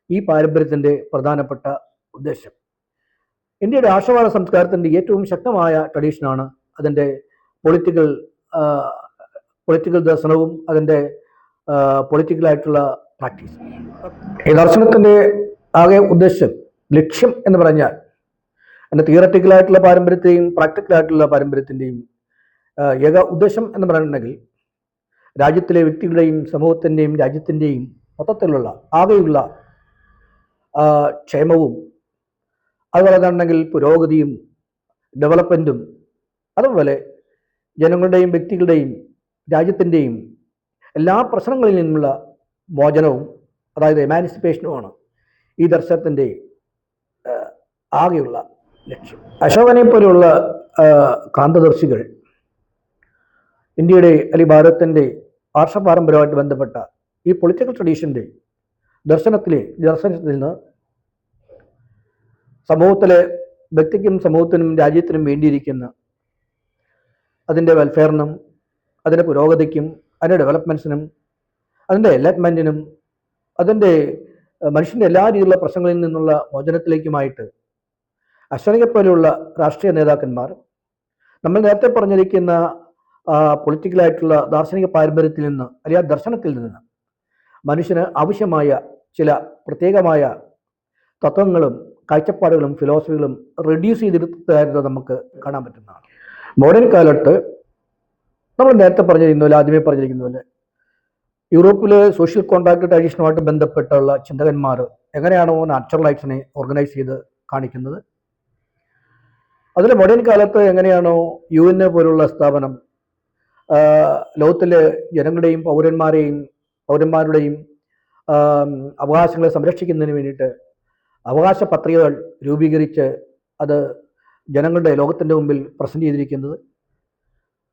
ഈ പാരമ്പര്യത്തിൻ്റെ പ്രധാനപ്പെട്ട ഉദ്ദേശം. ഇന്ത്യയുടെ ആർഷഭാരത സംസ്കാരത്തിൻ്റെ ഏറ്റവും ശക്തമായ ട്രഡീഷനാണ് അതിൻ്റെ പൊളിറ്റിക്കൽ ദർശനവും അതിൻ്റെ പൊളിറ്റിക്കലായിട്ടുള്ള പ്രാക്ടീസ്. ഈ ദർശനത്തിൻ്റെ ആകെ ഉദ്ദേശം, ലക്ഷ്യം എന്ന് പറഞ്ഞാൽ അതിൻ്റെ തിയററ്റിക്കലായിട്ടുള്ള പാരമ്പര്യത്തെയും പ്രാക്ടിക്കലായിട്ടുള്ള പാരമ്പര്യത്തിൻ്റെയും ഏക ഉദ്ദേശം എന്ന് പറയുന്നുണ്ടെങ്കിൽ രാജ്യത്തിലെ വ്യക്തികളുടെയും സമൂഹത്തിൻ്റെയും രാജ്യത്തിൻ്റെയും മൊത്തത്തിലുള്ള ആകെയുള്ള ക്ഷേമവും അതുപോലെ തന്നെ പുരോഗതിയും ഡെവലപ്മെൻറ്റും അതുപോലെ ജനങ്ങളുടെയും വ്യക്തികളുടെയും രാജ്യത്തിൻ്റെയും എല്ലാ പ്രശ്നങ്ങളിൽ നിന്നുള്ള മോചനവും അതായത് എമാൻസിപ്പേഷനുമാണ് ഈ ദർശനത്തിൻ്റെ ആകെയുള്ള ലക്ഷ്യം. അശോകനെ പോലെയുള്ള ക്രാന്തദർശികൾ ഇന്ത്യയുടെ അല്ലെങ്കിൽ ഭാരതത്തിൻ്റെ ആർഷപാരമ്പര്യമായിട്ട് ബന്ധപ്പെട്ട ഈ പൊളിറ്റിക്കൽ ട്രഡീഷൻ്റെ ദർശനത്തിൽ നിന്ന് സമൂഹത്തിലെ വ്യക്തിക്കും സമൂഹത്തിനും രാജ്യത്തിനും വേണ്ടിയിരിക്കുന്ന അതിൻ്റെ വെൽഫെയറിനും അതിൻ്റെ പുരോഗതിക്കും അതിൻ്റെ ഡെവലപ്മെൻറ്റ്സിനും അതിൻ്റെ എൻലൈറ്റ്മെൻറ്റിനും അതിൻ്റെ മനുഷ്യൻ്റെ എല്ലാ രീതിയിലുള്ള പ്രശ്നങ്ങളിൽ നിന്നുള്ള മോചനത്തിലേക്കുമായിട്ട് അശോകനെ പോലെയുള്ള രാഷ്ട്രീയ നേതാക്കന്മാർ നമ്മൾ നേരത്തെ പറഞ്ഞിരിക്കുന്ന പൊളിറ്റിക്കലായിട്ടുള്ള ദാർശനിക പാരമ്പര്യത്തിൽ നിന്ന് അല്ലെങ്കിൽ ആ ദർശനത്തിൽ നിന്ന് മനുഷ്യന് ആവശ്യമായ ചില പ്രത്യേകമായ തത്വങ്ങളും കാഴ്ചപ്പാടുകളും ഫിലോസഫികളും റെഡ്യൂസ് ചെയ്തെടുത്തതായിട്ട് നമുക്ക് കാണാൻ പറ്റുന്നതാണ്. മോഡേൺ കാലത്ത് നമ്മൾ നേരത്തെ പറഞ്ഞിരിക്കുന്ന പോലെ, ആദ്യമേ പറഞ്ഞിരിക്കുന്ന പോലെ യൂറോപ്പിലെ സോഷ്യൽ കോൺട്രാക്ട് ട്രഡീഷനുമായിട്ട് ബന്ധപ്പെട്ടുള്ള ചിന്തകന്മാർ എങ്ങനെയാണോ നാച്ചുറൽ റൈറ്റ്സിനെ ഓർഗനൈസ് ചെയ്ത് കാണിക്കുന്നത്, അതിൽ മോഡേൺ കാലത്ത് എങ്ങനെയാണോ UN പോലുള്ള സ്ഥാപനം ലോകത്തിലെ ജനങ്ങളുടെയും പൗരന്മാരുടെയും അവകാശങ്ങളെ സംരക്ഷിക്കുന്നതിന് വേണ്ടിയിട്ട് അവകാശ പത്രികകൾ രൂപീകരിച്ച് അത് ജനങ്ങളുടെ ലോകത്തിൻ്റെ മുമ്പിൽ പ്രസൻറ്റ് ചെയ്തിരിക്കുന്നത്,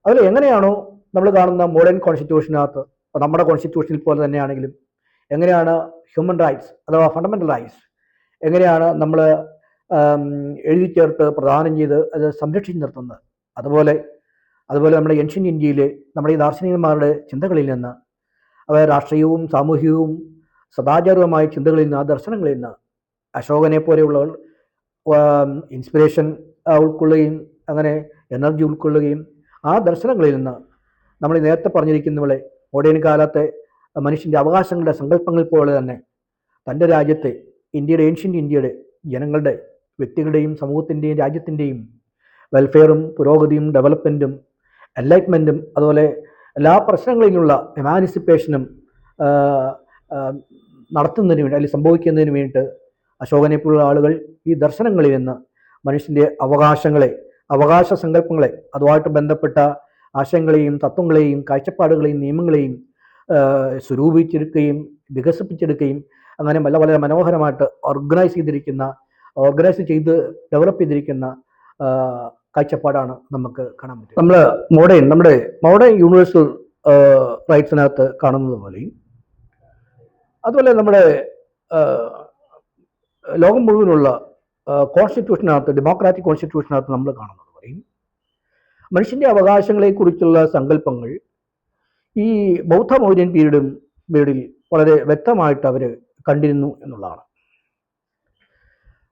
അതിൽ എങ്ങനെയാണോ നമ്മൾ കാണുന്ന മോഡേൺ കോൺസ്റ്റിറ്റ്യൂഷനകത്ത്, നമ്മുടെ കോൺസ്റ്റിറ്റ്യൂഷനിൽ പോലെ തന്നെയാണെങ്കിലും എങ്ങനെയാണ് ഹ്യൂമൻ റൈറ്റ്സ് അഥവാ ഫണ്ടമെൻ്റൽ റൈറ്റ്സ് എങ്ങനെയാണ് നമ്മൾ എഴുതി ചേർത്ത് പ്രദാനം ചെയ്ത് അത് സംരക്ഷിച്ച് നിർത്തുന്നത്, അതുപോലെ നമ്മുടെ ഏൻഷ്യൻ ഇന്ത്യയിലെ നമ്മുടെ ഈ ദാർശനികന്മാരുടെ ചിന്തകളിൽ നിന്ന്, അവർ രാഷ്ട്രീയവും സാമൂഹികവും സദാചാരവുമായ ചിന്തകളിൽ നിന്ന്, ആ ദർശനങ്ങളിൽ നിന്ന് അശോകനെ പോലെയുള്ളവർ ഇൻസ്പിറേഷൻ ഉൾക്കൊള്ളുകയും അങ്ങനെ എനർജി ഉൾക്കൊള്ളുകയും ആ ദർശനങ്ങളിൽ നിന്ന് നമ്മൾ നേരത്തെ പറഞ്ഞിരിക്കുന്ന പോലെ മോഡേൺ കാലത്തെ മനുഷ്യൻ്റെ അവകാശങ്ങളുടെ സങ്കല്പങ്ങൾ പോലെ തന്നെ തൻ്റെ രാജ്യത്തെ ഏൻഷ്യൻ ഇന്ത്യയുടെ ജനങ്ങളുടെ വ്യക്തികളുടെയും സമൂഹത്തിൻ്റെയും രാജ്യത്തിൻ്റെയും വെൽഫെയറും പുരോഗതിയും ഡെവലപ്മെൻറ്റും എൻലൈറ്റ്മെൻറ്റും അതുപോലെ എല്ലാ പ്രശ്നങ്ങളിലുള്ള എമാൻസിപ്പേഷനും നടത്തുന്നതിന് വേണ്ടി അല്ലെങ്കിൽ സംഭവിക്കുന്നതിന് വേണ്ടിയിട്ട് അശോകനെ പോലുള്ള ആളുകൾ ഈ ദർശനങ്ങളിൽ നിന്ന് മനുഷ്യൻ്റെ അവകാശ സങ്കല്പങ്ങളെ അതുമായിട്ട് ബന്ധപ്പെട്ട ആശയങ്ങളെയും തത്വങ്ങളെയും കാഴ്ചപ്പാടുകളെയും നിയമങ്ങളെയും സ്വരൂപിച്ചെടുക്കുകയും വികസിപ്പിച്ചെടുക്കുകയും അങ്ങനെ വളരെ മനോഹരമായിട്ട് ഓർഗനൈസ് ചെയ്ത് ഡെവലപ്പ് ചെയ്തിരിക്കുന്ന കാഴ്ചപ്പാടാണ് നമുക്ക് കാണാൻ പറ്റും. നമ്മുടെ മോഡേൺ യൂണിവേഴ്സൽ റൈറ്റ്സിനകത്ത് കാണുന്നത് പോലെയും അതുപോലെ നമ്മുടെ ലോകം മുഴുവനുള്ള കോൺസ്റ്റിറ്റ്യൂഷനകത്ത്, ഡെമോക്രാറ്റിക് കോൺസ്റ്റിറ്റ്യൂഷനകത്ത് നമ്മൾ കാണുന്നത് പറയും മനുഷ്യൻ്റെ അവകാശങ്ങളെക്കുറിച്ചുള്ള സങ്കല്പങ്ങൾ ഈ ബൗദ്ധ മൗര്യൻ പീരീഡിൽ വളരെ വ്യക്തമായിട്ട് അവർ കണ്ടിരുന്നു എന്നുള്ളതാണ്.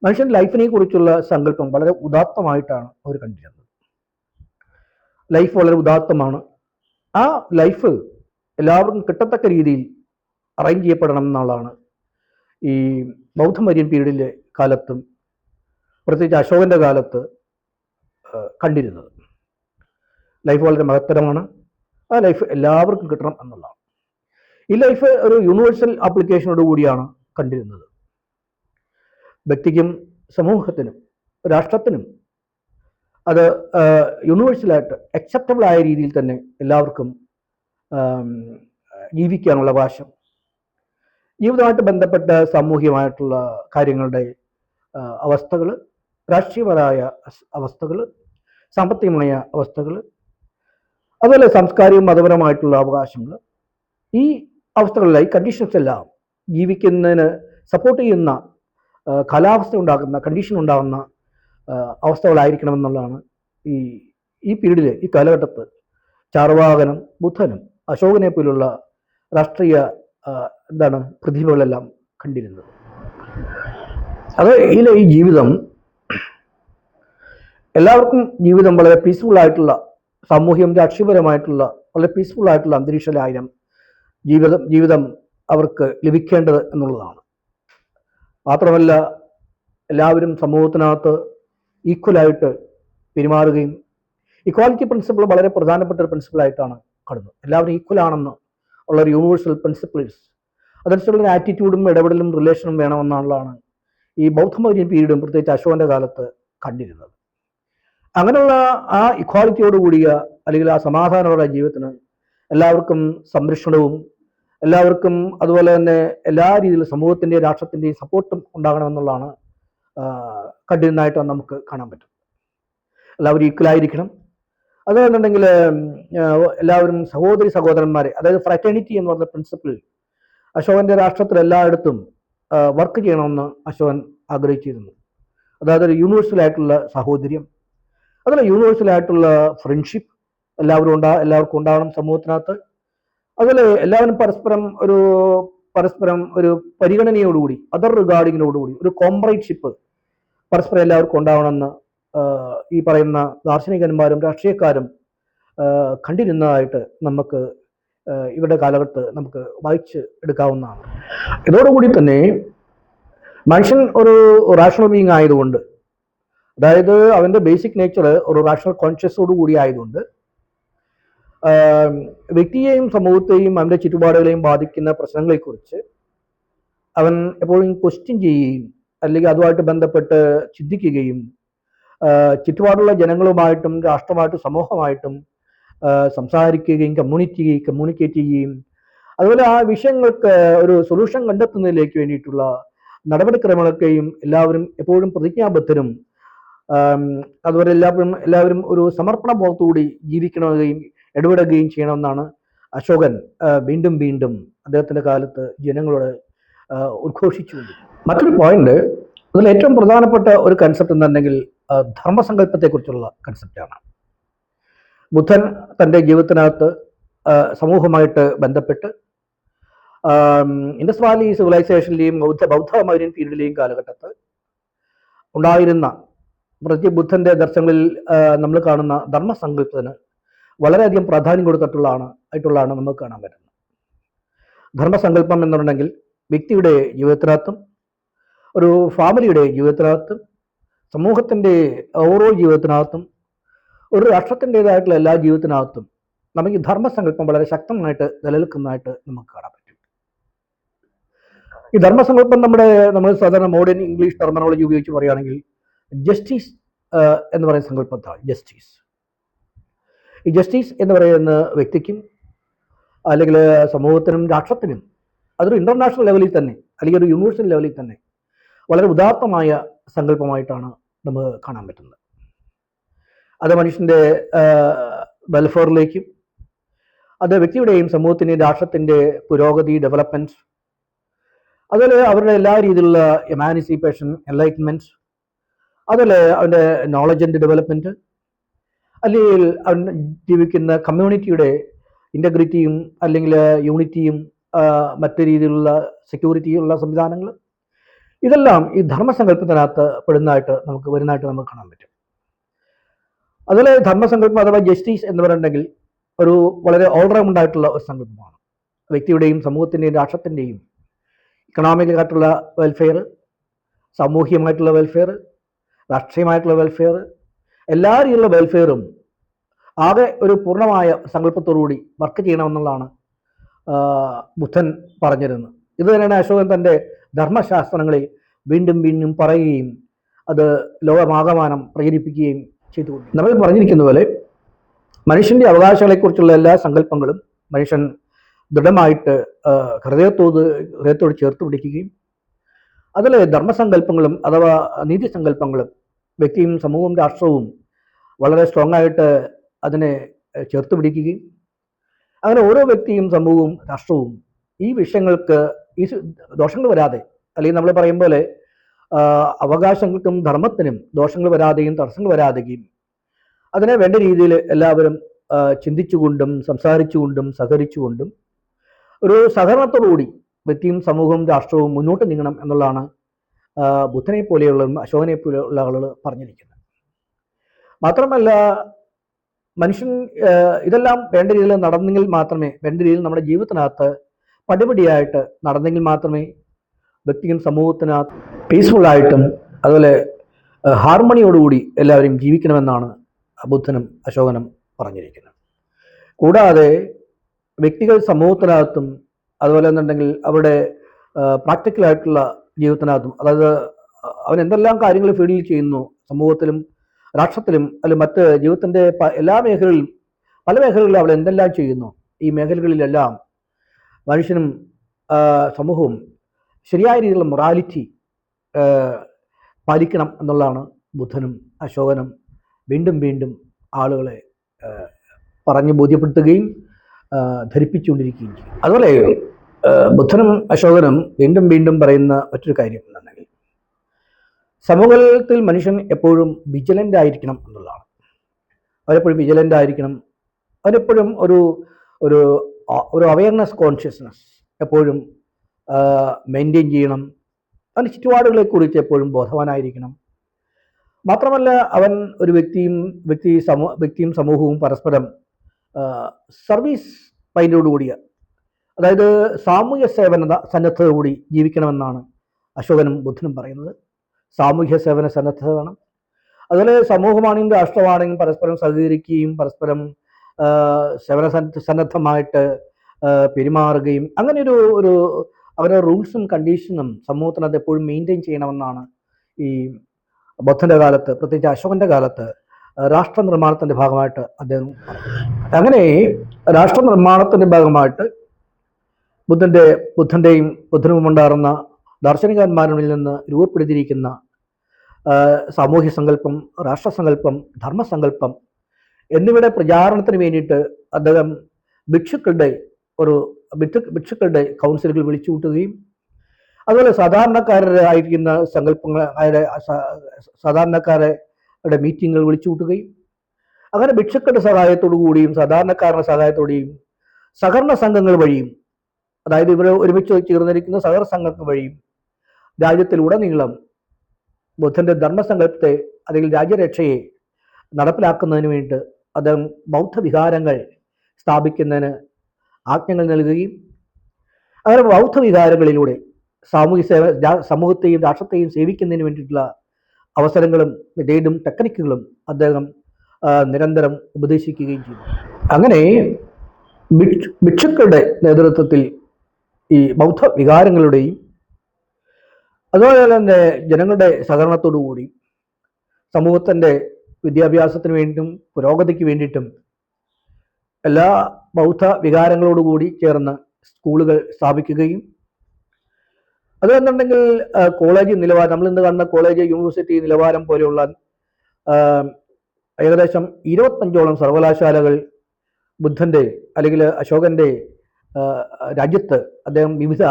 മനുഷ്യൻ ലൈഫിനെ കുറിച്ചുള്ള സങ്കല്പം വളരെ ഉദാത്തമായിട്ടാണ് അവർ കണ്ടിരുന്നത്. ലൈഫ് വളരെ ഉദാത്തമാണ്. ആ ലൈഫ് എല്ലാവർക്കും കിട്ടത്തക്ക രീതിയിൽ അറേഞ്ച് ചെയ്യപ്പെടണം എന്നുള്ളതാണ് ഈ ബൗദ്ധ മൗര്യൻ പീരീഡിലെ കാലത്തും പ്രത്യേകിച്ച് അശോകൻ്റെ കാലത്ത് കണ്ടിരുന്നത്. ലൈഫ് വളരെ മഹത്തരമാണ്. ആ ലൈഫ് എല്ലാവർക്കും കിട്ടണം എന്നുള്ളതാണ്. ഈ ലൈഫ് ഒരു യൂണിവേഴ്സൽ ആപ്ലിക്കേഷനോട് കൂടിയാണ് കണ്ടിരുന്നത്. വ്യക്തിക്കും സമൂഹത്തിനും രാഷ്ട്രത്തിനും അത് യൂണിവേഴ്സലായിട്ട് അക്സെപ്റ്റബിൾ ആയ രീതിയിൽ തന്നെ എല്ലാവർക്കും ജീവിക്കാനുള്ള അവകാശം, ജീവിതമായിട്ട് ബന്ധപ്പെട്ട സാമൂഹികമായിട്ടുള്ള കാര്യങ്ങളുടെ അവസ്ഥകൾ, രാഷ്ട്രീയപരമായ അവസ്ഥകൾ, സാമ്പത്തികമായ അവസ്ഥകൾ, അതുപോലെ സാംസ്കാരിക മതപരമായിട്ടുള്ള അവകാശങ്ങൾ, ഈ അവസ്ഥകളിലായി കണ്ടീഷൻസ് എല്ലാം ജീവിക്കുന്നതിന് സപ്പോർട്ട് ചെയ്യുന്ന കാലാവസ്ഥ ഉണ്ടാകുന്ന, കണ്ടീഷൻ ഉണ്ടാകുന്ന അവസ്ഥകളായിരിക്കണമെന്നുള്ളതാണ് ഈ പീരീഡിൽ, ഈ കാലഘട്ടത്ത് ചാർവാകനും ബുദ്ധനും അശോകനെ പോലുള്ള രാഷ്ട്രീയ പ്രതിഭകളെല്ലാം കണ്ടിരുന്നത്. അത് ഈ ജീവിതം എല്ലാവർക്കും ജീവിതം വളരെ പീസ്ഫുൾ ആയിട്ടുള്ള, സാമൂഹ്യം രാഷ്ട്രീയപരമായിട്ടുള്ള വളരെ പീസ്ഫുൾ ആയിട്ടുള്ള അന്തരീക്ഷത്തിലായാലും ജീവിതം അവർക്ക് ലഭിക്കേണ്ടത് എന്നുള്ളതാണ്. മാത്രമല്ല എല്ലാവരും സമൂഹത്തിനകത്ത് ഈക്വലായിട്ട് പെരുമാറുകയും, ഇക്വാലിറ്റി പ്രിൻസിപ്പിൾ വളരെ പ്രധാനപ്പെട്ട ഒരു പ്രിൻസിപ്പിളായിട്ടാണ് കാണുന്നത്. എല്ലാവരും ഈക്വൽ ആണെന്ന് ഉള്ളൊരു യൂണിവേഴ്സൽ പ്രിൻസിപ്പിൾസ്, അതനുസരിച്ചുള്ള ആറ്റിറ്റ്യൂഡും ഇടപെടലും റിലേഷനും വേണമെന്നുള്ളതാണ് ഈ ബൗദ്ധമൗര്യൻ പീരീഡും പ്രത്യേകിച്ച് അശോകൻ്റെ കാലത്ത് കണ്ടിരുന്നത്. അങ്ങനെയുള്ള ആ ഇക്വാലിറ്റിയോടുകൂടിയ അല്ലെങ്കിൽ ആ സമാധാനപരമായ ജീവിതത്തിന് എല്ലാവർക്കും സംരക്ഷണവും, എല്ലാവർക്കും അതുപോലെ തന്നെ എല്ലാ രീതിയിലും സമൂഹത്തിൻ്റെയും രാഷ്ട്രത്തിൻ്റെയും സപ്പോർട്ടും ഉണ്ടാകണമെന്നുള്ളതാണ് കണ്ടിരുന്നതായിട്ട് നമുക്ക് കാണാൻ പറ്റും. എല്ലാവരും ഈക്വലായിരിക്കണം. അതെന്നുണ്ടെങ്കിൽ എല്ലാവരും സഹോദരന്മാരെ, അതായത് ഫ്രാറ്റേണിറ്റി എന്ന് പറഞ്ഞ പ്രിൻസിപ്പിൾ അശോകൻ്റെ രാഷ്ട്രത്തിൽ എല്ലായിടത്തും വർക്ക് ചെയ്യണമെന്ന് അശോകൻ ആഗ്രഹിച്ചിരുന്നു. അതായത് ഒരു യൂണിവേഴ്സലായിട്ടുള്ള സാഹോദര്യം, അതുപോലെ യൂണിവേഴ്സലായിട്ടുള്ള ഫ്രണ്ട്ഷിപ്പ് എല്ലാവർക്കും ഉണ്ടാവണം സമൂഹത്തിനകത്ത്. അതുപോലെ എല്ലാവരും പരസ്പരം ഒരു പരിഗണനയോടുകൂടി, അതർ റിഗാർഡിങ്ങിനോടുകൂടി ഒരു കോംറേഡ്ഷിപ്പ് പരസ്പരം എല്ലാവർക്കും ഉണ്ടാവണമെന്ന് ഈ പറയുന്ന ദാർശനികന്മാരും രാഷ്ട്രീയക്കാരും കണ്ടിരുന്നതായിട്ട് നമുക്ക് ഇവരുടെ കാലഘട്ടത്ത് നമുക്ക് വായിച്ച് എടുക്കാവുന്നതാണ്. ഇതോടുകൂടി തന്നെ മനുഷ്യൻ ഒരു റാഷണൽ ബീയിങ് ആയതുകൊണ്ട്, അതായത് അവൻ്റെ ബേസിക് നേച്ചർ ഒരു റാഷണൽ കോൺഷ്യസോടു കൂടി ആയതുകൊണ്ട് വ്യക്തിയെയും സമൂഹത്തെയും അവൻ്റെ ചുറ്റുപാടുകളെയും ബാധിക്കുന്ന പ്രശ്നങ്ങളെക്കുറിച്ച് അവൻ എപ്പോഴും ക്വസ്റ്റ്യൻ ചെയ്യുകയും അല്ലെങ്കിൽ അതുമായിട്ട് ബന്ധപ്പെട്ട് ചിന്തിക്കുകയും ചുറ്റുപാടുള്ള ജനങ്ങളുമായിട്ടും രാഷ്ട്രമായിട്ടും സമൂഹമായിട്ടും സംസാരിക്കുകയും കമ്മ്യൂണിക്കേറ്റ് ചെയ്യുകയും അതുപോലെ ആ വിഷയങ്ങൾക്ക് ഒരു സൊല്യൂഷൻ കണ്ടെത്തുന്നതിലേക്ക് വേണ്ടിയിട്ടുള്ള നടപടിക്രമങ്ങളൊക്കെയും എല്ലാവരും എപ്പോഴും പ്രതിജ്ഞാബദ്ധരും അതുപോലെ എല്ലാവരും ഒരു സമർപ്പണ ബോധത്തോടുകൂടി ജീവിക്കണമെങ്കിൽ ഇടപെടുകയും ചെയ്യണമെന്നാണ് അശോകൻ വീണ്ടും വീണ്ടും അദ്ദേഹത്തിൻ്റെ കാലത്ത് ജനങ്ങളോട് ഉദ്ഘോഷിച്ചുകൊണ്ട്. മറ്റൊരു പോയിന്റ്, അതിൽ ഏറ്റവും പ്രധാനപ്പെട്ട ഒരു കൺസെപ്റ്റ് എന്നുണ്ടെങ്കിൽ ധർമ്മസങ്കല്പത്തെക്കുറിച്ചുള്ള കൺസെപ്റ്റാണ്. ബുദ്ധൻ തൻ്റെ ജീവിതത്തിനകത്ത് സമൂഹമായിട്ട് ബന്ധപ്പെട്ട് ഇൻഡസ് വാലി സിവിലൈസേഷനിലെയും ബൗദ്ധ മൗര്യൻ പീരീഡിലെയും കാലഘട്ടത്ത് ഉണ്ടായിരുന്ന പ്രത്യേക ബുദ്ധൻ്റെ ദർശനങ്ങളിൽ നമ്മൾ കാണുന്ന ധർമ്മസങ്കല്പത്തിന് വളരെയധികം പ്രാധാന്യം കൊടുത്തിട്ടുള്ളതാണ് നമുക്ക് കാണാൻ പറ്റുന്നത്. ധർമ്മസങ്കല്പം എന്നുണ്ടെങ്കിൽ വ്യക്തിയുടെ ജീവിതത്തിനകത്തും ഒരു ഫാമിലിയുടെ ജീവിതത്തിനകത്തും സമൂഹത്തിൻ്റെ ഓരോ ജീവിതത്തിനകത്തും ഒരു രാഷ്ട്രത്തിൻ്റെതായിട്ടുള്ള എല്ലാ ജീവിതത്തിനകത്തും നമുക്ക് ധർമ്മസങ്കല്പം വളരെ ശക്തമായിട്ട് നിലനിൽക്കുന്നതായിട്ട് നമുക്ക് കാണാൻ പറ്റും. ഈ ധർമ്മസങ്കല്പം നമ്മൾ സാധാരണ മോഡേൺ ഇംഗ്ലീഷ് ടെർമിനോളജി ഉപയോഗിച്ച് പറയുകയാണെങ്കിൽ ജസ്റ്റിസ് എന്ന് പറയുന്ന സങ്കല്പത്താണ്. ഈ ജസ്റ്റിസ് എന്ന് പറയുന്ന വ്യക്തിക്കും അല്ലെങ്കിൽ സമൂഹത്തിനും രാഷ്ട്രത്തിനും അതൊരു ഇൻ്റർനാഷണൽ ലെവലിൽ തന്നെ അല്ലെങ്കിൽ ഒരു യൂണിവേഴ്സൽ ലെവലിൽ തന്നെ വളരെ ഉദാത്തമായ സങ്കല്പമായിട്ടാണ് നമുക്ക് കാണാൻ പറ്റുന്നത്. അത് മനുഷ്യൻ്റെ വെൽഫെയറിലേക്കും അത് വ്യക്തിയുടെയും സമൂഹത്തിൻ്റെയും രാഷ്ട്രത്തിൻ്റെ പുരോഗതി, ഡെവലപ്മെൻറ്റ്, അതുപോലെ അവരുടെ എല്ലാ രീതിയിലുള്ള എമാനിസിപ്പേഷൻ, എൻലൈറ്റ്മെൻറ്റ്, അതുപോലെ അവൻ്റെ നോളജ് ആൻഡ് ഡെവലപ്മെൻറ്റ്, അല്ലെങ്കിൽ അവൻ ജീവിക്കുന്ന കമ്മ്യൂണിറ്റിയുടെ ഇൻ്റഗ്രിറ്റിയും അല്ലെങ്കിൽ യൂണിറ്റിയും മറ്റു രീതിയിലുള്ള സെക്യൂരിറ്റിയുള്ള സംവിധാനങ്ങൾ, ഇതെല്ലാം ഈ ധർമ്മസങ്കല്പത്തിനകത്ത് വരുന്നതായിട്ട് നമുക്ക് കാണാൻ പറ്റും. അതുപോലെ ധർമ്മസങ്കല്പം അഥവാ ജസ്റ്റിസ് എന്ന് പറയുന്നുണ്ടെങ്കിൽ ഒരു വളരെ ഓൾറൗണ്ട് ആയിട്ടുള്ള ഒരു സങ്കല്പമാണ്. വ്യക്തിയുടെയും സമൂഹത്തിൻ്റെയും രാഷ്ട്രത്തിൻ്റെയും ഇക്കണോമിക്കലായിട്ടുള്ള വെൽഫെയർ, സാമൂഹികമായിട്ടുള്ള വെൽഫെയർ, രാഷ്ട്രീയമായിട്ടുള്ള വെൽഫെയർ, എല്ലാ രീതിയിലുള്ള വെൽഫെയറും ആകെ ഒരു പൂർണ്ണമായ സങ്കല്പത്തോടുകൂടി വർക്ക് ചെയ്യണമെന്നുള്ളതാണ് ബുദ്ധൻ പറഞ്ഞിരുന്നത്. ഇത് തന്നെയാണ് അശോകൻ തൻ്റെ ധർമ്മശാസ്ത്രങ്ങളിൽ വീണ്ടും വീണ്ടും പറയുകയും അത് ലോകമാകമാനം പ്രചരിപ്പിക്കുകയും ചെയ്തുകൊണ്ട് നമ്മൾ പറഞ്ഞിരിക്കുന്ന പോലെ മനുഷ്യൻ്റെ അവകാശങ്ങളെക്കുറിച്ചുള്ള എല്ലാ സങ്കല്പങ്ങളും മനുഷ്യൻ ദൃഢമായിട്ട് ഹൃദയത്തോട് ചേർത്ത് പിടിക്കുകയും അതിൽ ധർമ്മസങ്കല്പങ്ങളും അഥവാ നീതിസങ്കല്പങ്ങളും വ്യക്തിയും സമൂഹവും രാഷ്ട്രവും വളരെ സ്ട്രോങ് ആയിട്ട് അതിനെ ചേർത്ത് പിടിക്കുകയും അങ്ങനെ ഓരോ വ്യക്തിയും സമൂഹവും രാഷ്ട്രവും ഈ വിഷയങ്ങൾക്ക് ഈ ദോഷങ്ങൾ വരാതെ, അല്ലെങ്കിൽ നമ്മൾ പറയും പോലെ അവകാശങ്ങൾക്കും ധർമ്മത്തിനും ദോഷങ്ങൾ വരാതെയും തടസ്സങ്ങൾ വരാതെയും അതിനെ വേണ്ട രീതിയിൽ എല്ലാവരും ചിന്തിച്ചുകൊണ്ടും സംസാരിച്ചുകൊണ്ടും സഹകരിച്ചുകൊണ്ടും ഒരു സഹകരണത്തോടുകൂടി വ്യക്തിയും സമൂഹവും രാഷ്ട്രവും മുന്നോട്ട് നീങ്ങണം എന്നുള്ളതാണ് ബുദ്ധനെ പോലെയുള്ളതും അശോകനെ പോലെയുള്ള ആളുകൾ പറഞ്ഞിരിക്കുന്നത്. മാത്രമല്ല മനുഷ്യൻ ഇതെല്ലാം വേണ്ട രീതിയിൽ നടന്നെങ്കിൽ മാത്രമേ, വേണ്ട രീതിയിൽ നമ്മുടെ ജീവിതത്തിനകത്ത് പടിപടിയായിട്ട് നടന്നെങ്കിൽ മാത്രമേ വ്യക്തിയും സമൂഹത്തിനകത്ത് പീസ്ഫുള്ളായിട്ടും അതുപോലെ ഹാർമണിയോടുകൂടി എല്ലാവരും ജീവിക്കണമെന്നാണ് ബുദ്ധനും അശോകനും പറഞ്ഞിരിക്കുന്നത്. കൂടാതെ വ്യക്തികൾ സമൂഹത്തിനകത്തും അതുപോലെ എന്നുണ്ടെങ്കിൽ അവരുടെ പ്രാക്ടിക്കലായിട്ടുള്ള ജീവിതത്തിനകത്തും, അതായത് അവൻ എന്തെല്ലാം കാര്യങ്ങൾ ഫീൽഡിൽ ചെയ്യുന്നു സമൂഹത്തിലും രാഷ്ട്രത്തിലും അല്ലെങ്കിൽ മറ്റ് ജീവിതത്തിൻ്റെ എല്ലാ മേഖലകളിലും പല മേഖലകളിലും അവൾ എന്തെല്ലാം ചെയ്യുന്നു, ഈ മേഖലകളിലെല്ലാം മനുഷ്യനും സമൂഹവും ശരിയായ രീതിയിലുള്ള മൊറാലിറ്റി പാലിക്കണം എന്നുള്ളതാണ് ബുദ്ധനും അശോകനും വീണ്ടും വീണ്ടും ആളുകളെ പറഞ്ഞ് ബോധ്യപ്പെടുത്തുകയും ധരിപ്പിച്ചുകൊണ്ടിരിക്കുകയും ചെയ്യും. അതുപോലെ ബുദ്ധനും അശോകനും വീണ്ടും വീണ്ടും പറയുന്ന മറ്റൊരു കാര്യം എന്നുണ്ടെങ്കിൽ സമൂഹത്തിൽ മനുഷ്യൻ എപ്പോഴും വിജിലൻ്റ് ആയിരിക്കണം എന്നുള്ളതാണ്. അവരെപ്പോഴും വിജിലൻ്റ് ആയിരിക്കണം, അവരെപ്പോഴും ഒരു ഒരു ഒരു അവയർനെസ് കോൺഷ്യസ്നസ് എപ്പോഴും മെയിൻറ്റെയിൻ ചെയ്യണം. അവൻ്റെ ചുറ്റുപാടുകളെക്കുറിച്ച് എപ്പോഴും ബോധവാനായിരിക്കണം. മാത്രമല്ല അവൻ ഒരു വ്യക്തിയും സമൂഹവും പരസ്പരം സർവീസ് മൈൻഡോടുകൂടിയ, അതായത് സാമൂഹ്യ സന്നദ്ധതയോടുകൂടി ജീവിക്കണമെന്നാണ് അശോകനും ബുദ്ധനും പറയുന്നത്. സാമൂഹ്യ സേവന സന്നദ്ധത വേണം. അതുപോലെ സമൂഹമാണെങ്കിലും രാഷ്ട്രമാണെങ്കിലും പരസ്പരം സഹകരിക്കുകയും പരസ്പരം സന്നദ്ധമായിട്ട് പെരുമാറുകയും അങ്ങനെ ഒരു അവരുടെ റൂൾസും കണ്ടീഷനും സമൂഹത്തിനകത്ത് എപ്പോഴും മെയിൻറ്റെയിൻ ചെയ്യണമെന്നാണ് ഈ ബുദ്ധൻ്റെ കാലത്ത്, പ്രത്യേകിച്ച് അശോകൻ്റെ കാലത്ത് രാഷ്ട്ര നിർമ്മാണത്തിൻ്റെ ഭാഗമായിട്ട് അദ്ദേഹം അങ്ങനെ രാഷ്ട്ര നിർമ്മാണത്തിൻ്റെ ഭാഗമായിട്ട് ബുദ്ധനും ഉണ്ടാകുന്ന ദാർശനികന്മാരിൽ നിന്ന് രൂപപ്പെടുത്തിയിരിക്കുന്ന സാമൂഹ്യ സങ്കല്പം, രാഷ്ട്രസങ്കല്പം, ധർമ്മസങ്കല്പം എന്നിവയുടെ പ്രചാരണത്തിന് വേണ്ടിയിട്ട് അദ്ദേഹം ഭിക്ഷുക്കളുടെ കൗൺസിലുകൾ വിളിച്ചു കൂട്ടുകയും അതുപോലെ സാധാരണക്കാരായിരിക്കുന്ന സാധാരണക്കാരുടെ മീറ്റിങ്ങുകൾ വിളിച്ചു കൂട്ടുകയും അങ്ങനെ ഭിക്ഷുക്കളുടെ സഹായത്തോടു കൂടിയും സാധാരണക്കാരുടെ സഹായത്തോടെയും സഹകരണ സംഘങ്ങൾ വഴിയും, അതായത് ഇവർ ഒരുമിച്ച് ചേർന്നിരിക്കുന്ന സഹകരണ സംഘങ്ങൾ വഴിയും രാജ്യത്തിലുടനീളം ബുദ്ധൻ്റെ ധർമ്മസങ്കല്പത്തെ അല്ലെങ്കിൽ രാജ്യരക്ഷയെ നടപ്പിലാക്കുന്നതിന് വേണ്ടിയിട്ട് അദ്ദേഹം ബൗദ്ധവികാരങ്ങൾ സ്ഥാപിക്കുന്നതിന് ആജ്ഞകൾ നൽകുകയും അങ്ങനെ ബൗദ്ധവികാരങ്ങളിലൂടെ സമൂഹത്തെയും രാഷ്ട്രത്തെയും സേവിക്കുന്നതിന് വേണ്ടിയിട്ടുള്ള അവസരങ്ങളും മെത്തേഡും ടെക്നിക്കുകളും അദ്ദേഹം നിരന്തരം ഉപദേശിക്കുകയും ചെയ്തു. അങ്ങനെ ഭിക്ഷുക്കളുടെ നേതൃത്വത്തിൽ ഈ ബൗദ്ധ വികാരങ്ങളുടെയും അതുപോലെ തന്നെ ജനങ്ങളുടെ സഹകരണത്തോടു കൂടി സമൂഹത്തിൻ്റെ വിദ്യാഭ്യാസത്തിന് വേണ്ടിയിട്ടും പുരോഗതിക്ക് വേണ്ടിയിട്ടും എല്ലാ ബൗദ്ധ വികാരങ്ങളോടുകൂടി ചേർന്ന് സ്കൂളുകൾ സ്ഥാപിക്കുകയും അതെന്നുണ്ടെങ്കിൽ കോളേജ് നിലവാരം, നമ്മൾ ഇന്ന് കാണുന്ന കോളേജ് യൂണിവേഴ്സിറ്റി നിലവാരം പോലെയുള്ള ഏകദേശം 25ഓളം സർവകലാശാലകൾ ബുദ്ധൻ്റെ അല്ലെങ്കിൽ അശോകൻ്റെ രാജ്യത്ത് അദ്ദേഹം വിവിധ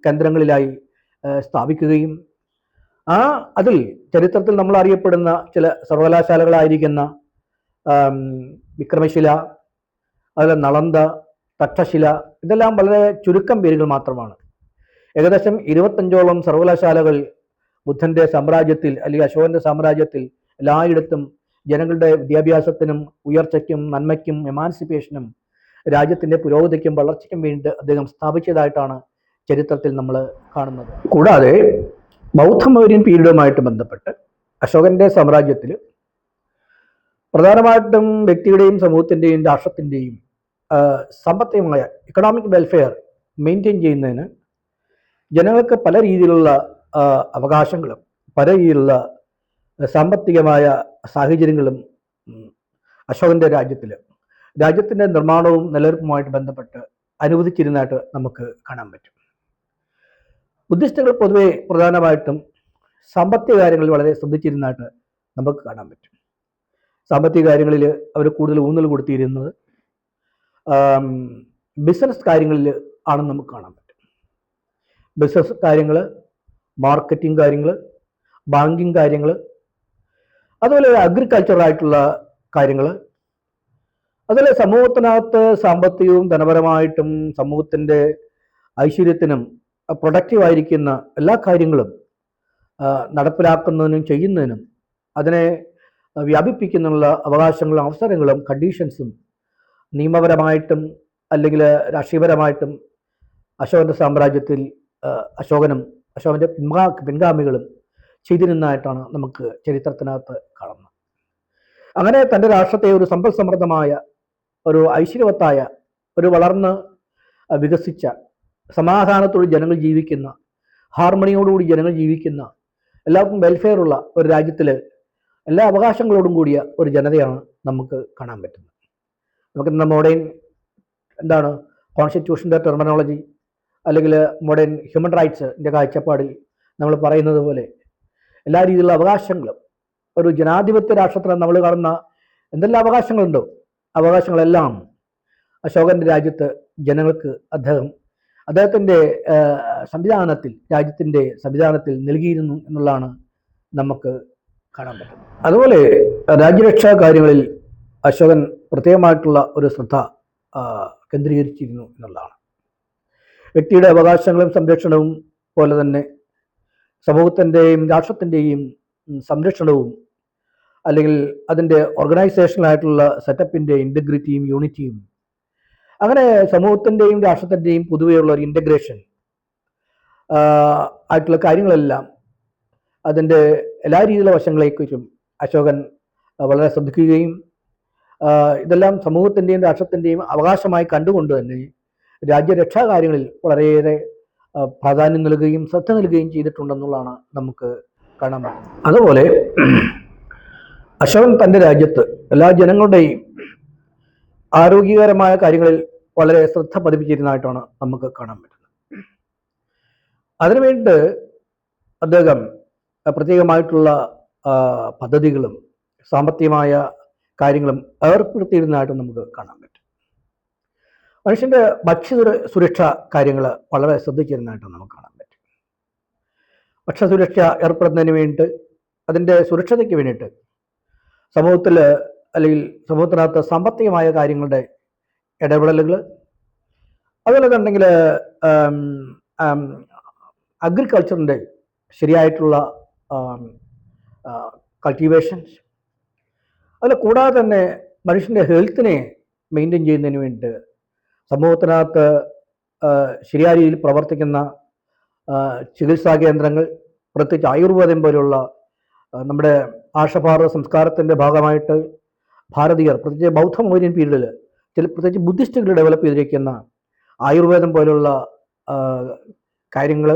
കേന്ദ്രങ്ങളിലായി സ്ഥാപിക്കുകയും അതിൽ ചരിത്രത്തിൽ നമ്മൾ അറിയപ്പെടുന്ന ചില സർവകലാശാലകളായിരിക്കുന്ന വിക്രമശില, അതുപോലെ നളന്ദ, തക്ഷശില, ഇതെല്ലാം വളരെ ചുരുക്കം പേരുകൾ മാത്രമാണ്. ഏകദേശം 25ഓളം സർവകലാശാലകൾ ബുദ്ധന്റെ സാമ്രാജ്യത്തിൽ അല്ലെങ്കിൽ അശോകന്റെ സാമ്രാജ്യത്തിൽ എല്ലായിടത്തും ജനങ്ങളുടെ വിദ്യാഭ്യാസത്തിനും ഉയർച്ചയ്ക്കും നന്മയ്ക്കും എമാൻസിപ്പേഷനും രാജ്യത്തിന്റെ പുരോഗതിക്കും വളർച്ചയ്ക്കും വേണ്ടി അദ്ദേഹം സ്ഥാപിച്ചതായിട്ടാണ് ചരിത്രത്തിൽ നമ്മൾ കാണുന്നത്. കൂടാതെ ബൗദ്ധമൗര്യൻ പീരീഡുമായിട്ട് ബന്ധപ്പെട്ട് അശോകന്റെ സാമ്രാജ്യത്തിൽ പ്രധാനമായിട്ടും വ്യക്തിയുടെയും സമൂഹത്തിൻ്റെയും രാഷ്ട്രത്തിൻ്റെയും സാമ്പത്തികമായ ഇക്കണോമിക് വെൽഫെയർ മെയിൻറ്റെയിൻ ചെയ്യുന്നതിന് ജനങ്ങൾക്ക് പല രീതിയിലുള്ള അവകാശങ്ങളും പല രീതിയിലുള്ള സാമ്പത്തികമായ സാഹചര്യങ്ങളും അശോകന്റെ രാജ്യത്തിൻ്റെ നിർമ്മാണവും നിലനിൽപ്പുമായിട്ട് ബന്ധപ്പെട്ട് അനുവദിച്ചിരുന്നതായിട്ട് നമുക്ക് കാണാൻ പറ്റും. ബുദ്ധിസ്റ്റുകൾ പൊതുവെ പ്രധാനമായിട്ടും സാമ്പത്തിക കാര്യങ്ങളിൽ വളരെ ശ്രദ്ധിച്ചിരുന്നതായിട്ട് നമുക്ക് കാണാൻ പറ്റും. സാമ്പത്തിക കാര്യങ്ങളിൽ അവർ കൂടുതൽ ഊന്നൽ കൊടുത്തിരുന്നത് ബിസിനസ് കാര്യങ്ങളിൽ ആണെന്ന് നമുക്ക് കാണാൻ പറ്റും. ബിസിനസ് കാര്യങ്ങൾ, മാർക്കറ്റിംഗ് കാര്യങ്ങൾ, ബാങ്കിങ് കാര്യങ്ങൾ, അതുപോലെ അഗ്രികൾച്ചറായിട്ടുള്ള കാര്യങ്ങൾ, അതുപോലെ സമൂഹത്തിനകത്ത് സാമ്പത്തികവും ധനപരമായിട്ടും സമൂഹത്തിൻ്റെ ഐശ്വര്യത്തിനും പ്രൊഡക്റ്റീവായിരിക്കുന്ന എല്ലാ കാര്യങ്ങളും നടപ്പിലാക്കുന്നതിനും ചെയ്യുന്നതിനും അതിനെ വ്യാപിപ്പിക്കുന്നുള്ള അവകാശങ്ങളും അവസരങ്ങളും കണ്ടീഷൻസും നിയമപരമായിട്ടും അല്ലെങ്കിൽ രാഷ്ട്രീയപരമായിട്ടും അശോകന്റെ സാമ്രാജ്യത്തിൽ അശോകന്റെ പിൻഗാമികളും ചെയ്തിരുന്നതായിട്ടാണ് നമുക്ക് ചരിത്രത്തിനകത്ത് കാണുന്നത്. അങ്ങനെ തൻ്റെ രാഷ്ട്രത്തെ ഒരു സമ്പൽ സമൃദ്ധമായ, ഒരു ഐശ്വര്യവത്തായ, ഒരു വളർന്ന് വികസിച്ച, സമാധാനത്തോട് ജനങ്ങൾ ജീവിക്കുന്ന, ഹാർമണിയോടുകൂടി ജനങ്ങൾ ജീവിക്കുന്ന, എല്ലാവർക്കും വെൽഫെയർ ഉള്ള ഒരു രാജ്യത്തിൽ എല്ലാ അവകാശങ്ങളോടും കൂടിയ ഒരു ജനതയാണ് നമുക്ക് കാണാൻ പറ്റുന്നത്. നമുക്ക് മോഡേൺ കോൺസ്റ്റിറ്റ്യൂഷൻ്റെ ടെർമിനോളജി അല്ലെങ്കിൽ മോഡേൺ ഹ്യൂമൻ റൈറ്റ്സിൻ്റെ കാഴ്ചപ്പാടിൽ നമ്മൾ പറയുന്നത് പോലെ എല്ലാ രീതിയിലുള്ള അവകാശങ്ങളും ഒരു ജനാധിപത്യ രാഷ്ട്രത്തിൽ നമ്മൾ കാണുന്ന എന്തെല്ലാം അവകാശങ്ങളുണ്ടോ അവകാശങ്ങളെല്ലാം അശോകന്റെ രാജ്യത്ത് ജനങ്ങൾക്ക് അദ്ദേഹത്തിൻ്റെ രാജ്യത്തിൻ്റെ സംവിധാനത്തിൽ നൽകിയിരുന്നു എന്നുള്ളതാണ് നമുക്ക് കാണാൻ പറ്റുന്നത്. അതുപോലെ രാജ്യരക്ഷാ കാര്യങ്ങളിൽ അശോകൻ പ്രത്യേകമായിട്ടുള്ള ഒരു ശ്രദ്ധ കേന്ദ്രീകരിച്ചിരുന്നു എന്നുള്ളതാണ്. വ്യക്തിയുടെ അവകാശങ്ങളും സംരക്ഷണവും പോലെ തന്നെ സമൂഹത്തിൻ്റെയും രാഷ്ട്രത്തിൻ്റെയും സംരക്ഷണവും അല്ലെങ്കിൽ അതിൻ്റെ ഓർഗനൈസേഷനായിട്ടുള്ള സെറ്റപ്പിൻ്റെ ഇൻറ്റഗ്രിറ്റിയും യൂണിറ്റിയും, അങ്ങനെ സമൂഹത്തിൻ്റെയും രാഷ്ട്രത്തിൻ്റെയും പൊതുവെയുള്ള ഒരു ഇൻ്റഗ്രേഷൻ ആയിട്ടുള്ള കാര്യങ്ങളെല്ലാം അതിൻ്റെ എല്ലാ രീതിയിലുള്ള വശങ്ങളെക്കുറിച്ചും അശോകൻ വളരെ ശ്രദ്ധിക്കുകയും ഇതെല്ലാം സമൂഹത്തിൻ്റെയും രാഷ്ട്രത്തിൻ്റെയും അവകാശമായി കണ്ടുകൊണ്ട് തന്നെ രാജ്യരക്ഷാ കാര്യങ്ങളിൽ വളരെയേറെ പ്രാധാന്യം നൽകുകയും ശ്രദ്ധ നൽകുകയും ചെയ്തിട്ടുണ്ടെന്നുള്ളതാണ് നമുക്ക് കാണാൻ പറ്റുന്നത്. അതുപോലെ അശോകൻ തൻ്റെ രാജ്യത്ത് എല്ലാ ജനങ്ങളുടെയും ആരോഗ്യകരമായ കാര്യങ്ങളിൽ വളരെ ശ്രദ്ധ പതിപ്പിച്ചിരുന്നതായിട്ടാണ് നമുക്ക് കാണാൻ പറ്റുന്നത്. അതിനുവേണ്ടി അദ്ദേഹം പ്രത്യേകമായിട്ടുള്ള പദ്ധതികളും സാമ്പത്തികമായ കാര്യങ്ങളും ഏർപ്പെടുത്തിയിരുന്നതായിട്ട് നമുക്ക് കാണാൻ പറ്റും. മനുഷ്യൻ്റെ ഭക്ഷ്യ സുരക്ഷ കാര്യങ്ങൾ വളരെ ശ്രദ്ധിച്ചിരുന്നതായിട്ട് നമുക്ക് കാണാൻ പറ്റും. ഭക്ഷ്യസുരക്ഷ ഏർപ്പെടുന്നതിന് വേണ്ടിയിട്ട്, അതിൻ്റെ സുരക്ഷതയ്ക്ക് വേണ്ടിയിട്ട് സമൂഹത്തിൽ അല്ലെങ്കിൽ സമൂഹത്തിനകത്ത് സാമ്പത്തികമായ കാര്യങ്ങളുടെ ഇടപെടലുകൾ, അതുപോലെ തന്നെ അഗ്രികൾച്ചറിൻ്റെ ശരിയായിട്ടുള്ള കൾട്ടിവേഷൻസ്, അതിൽ കൂടാതെ തന്നെ മനുഷ്യൻ്റെ ഹെൽത്തിനെ മെയിൻറ്റെയിൻ ചെയ്യുന്നതിന് വേണ്ടിയിട്ട് സമൂഹത്തിനകത്ത് ശരിയായ രീതിയിൽ പ്രവർത്തിക്കുന്ന ചികിത്സാ കേന്ദ്രങ്ങൾ, പ്രത്യേകിച്ച് ആയുർവേദം പോലുള്ള നമ്മുടെ ആർഷഭാരത സംസ്കാരത്തിൻ്റെ ഭാഗമായിട്ട് ഭാരതീയർ, പ്രത്യേകിച്ച് ബൗദ്ധമൗര്യൻ പീരീഡിൽ പ്രത്യേകിച്ച് ബുദ്ധിസ്റ്റുകൾ ഡെവലപ്പ് ചെയ്തിരിക്കുന്ന ആയുർവേദം പോലുള്ള കാര്യങ്ങൾ,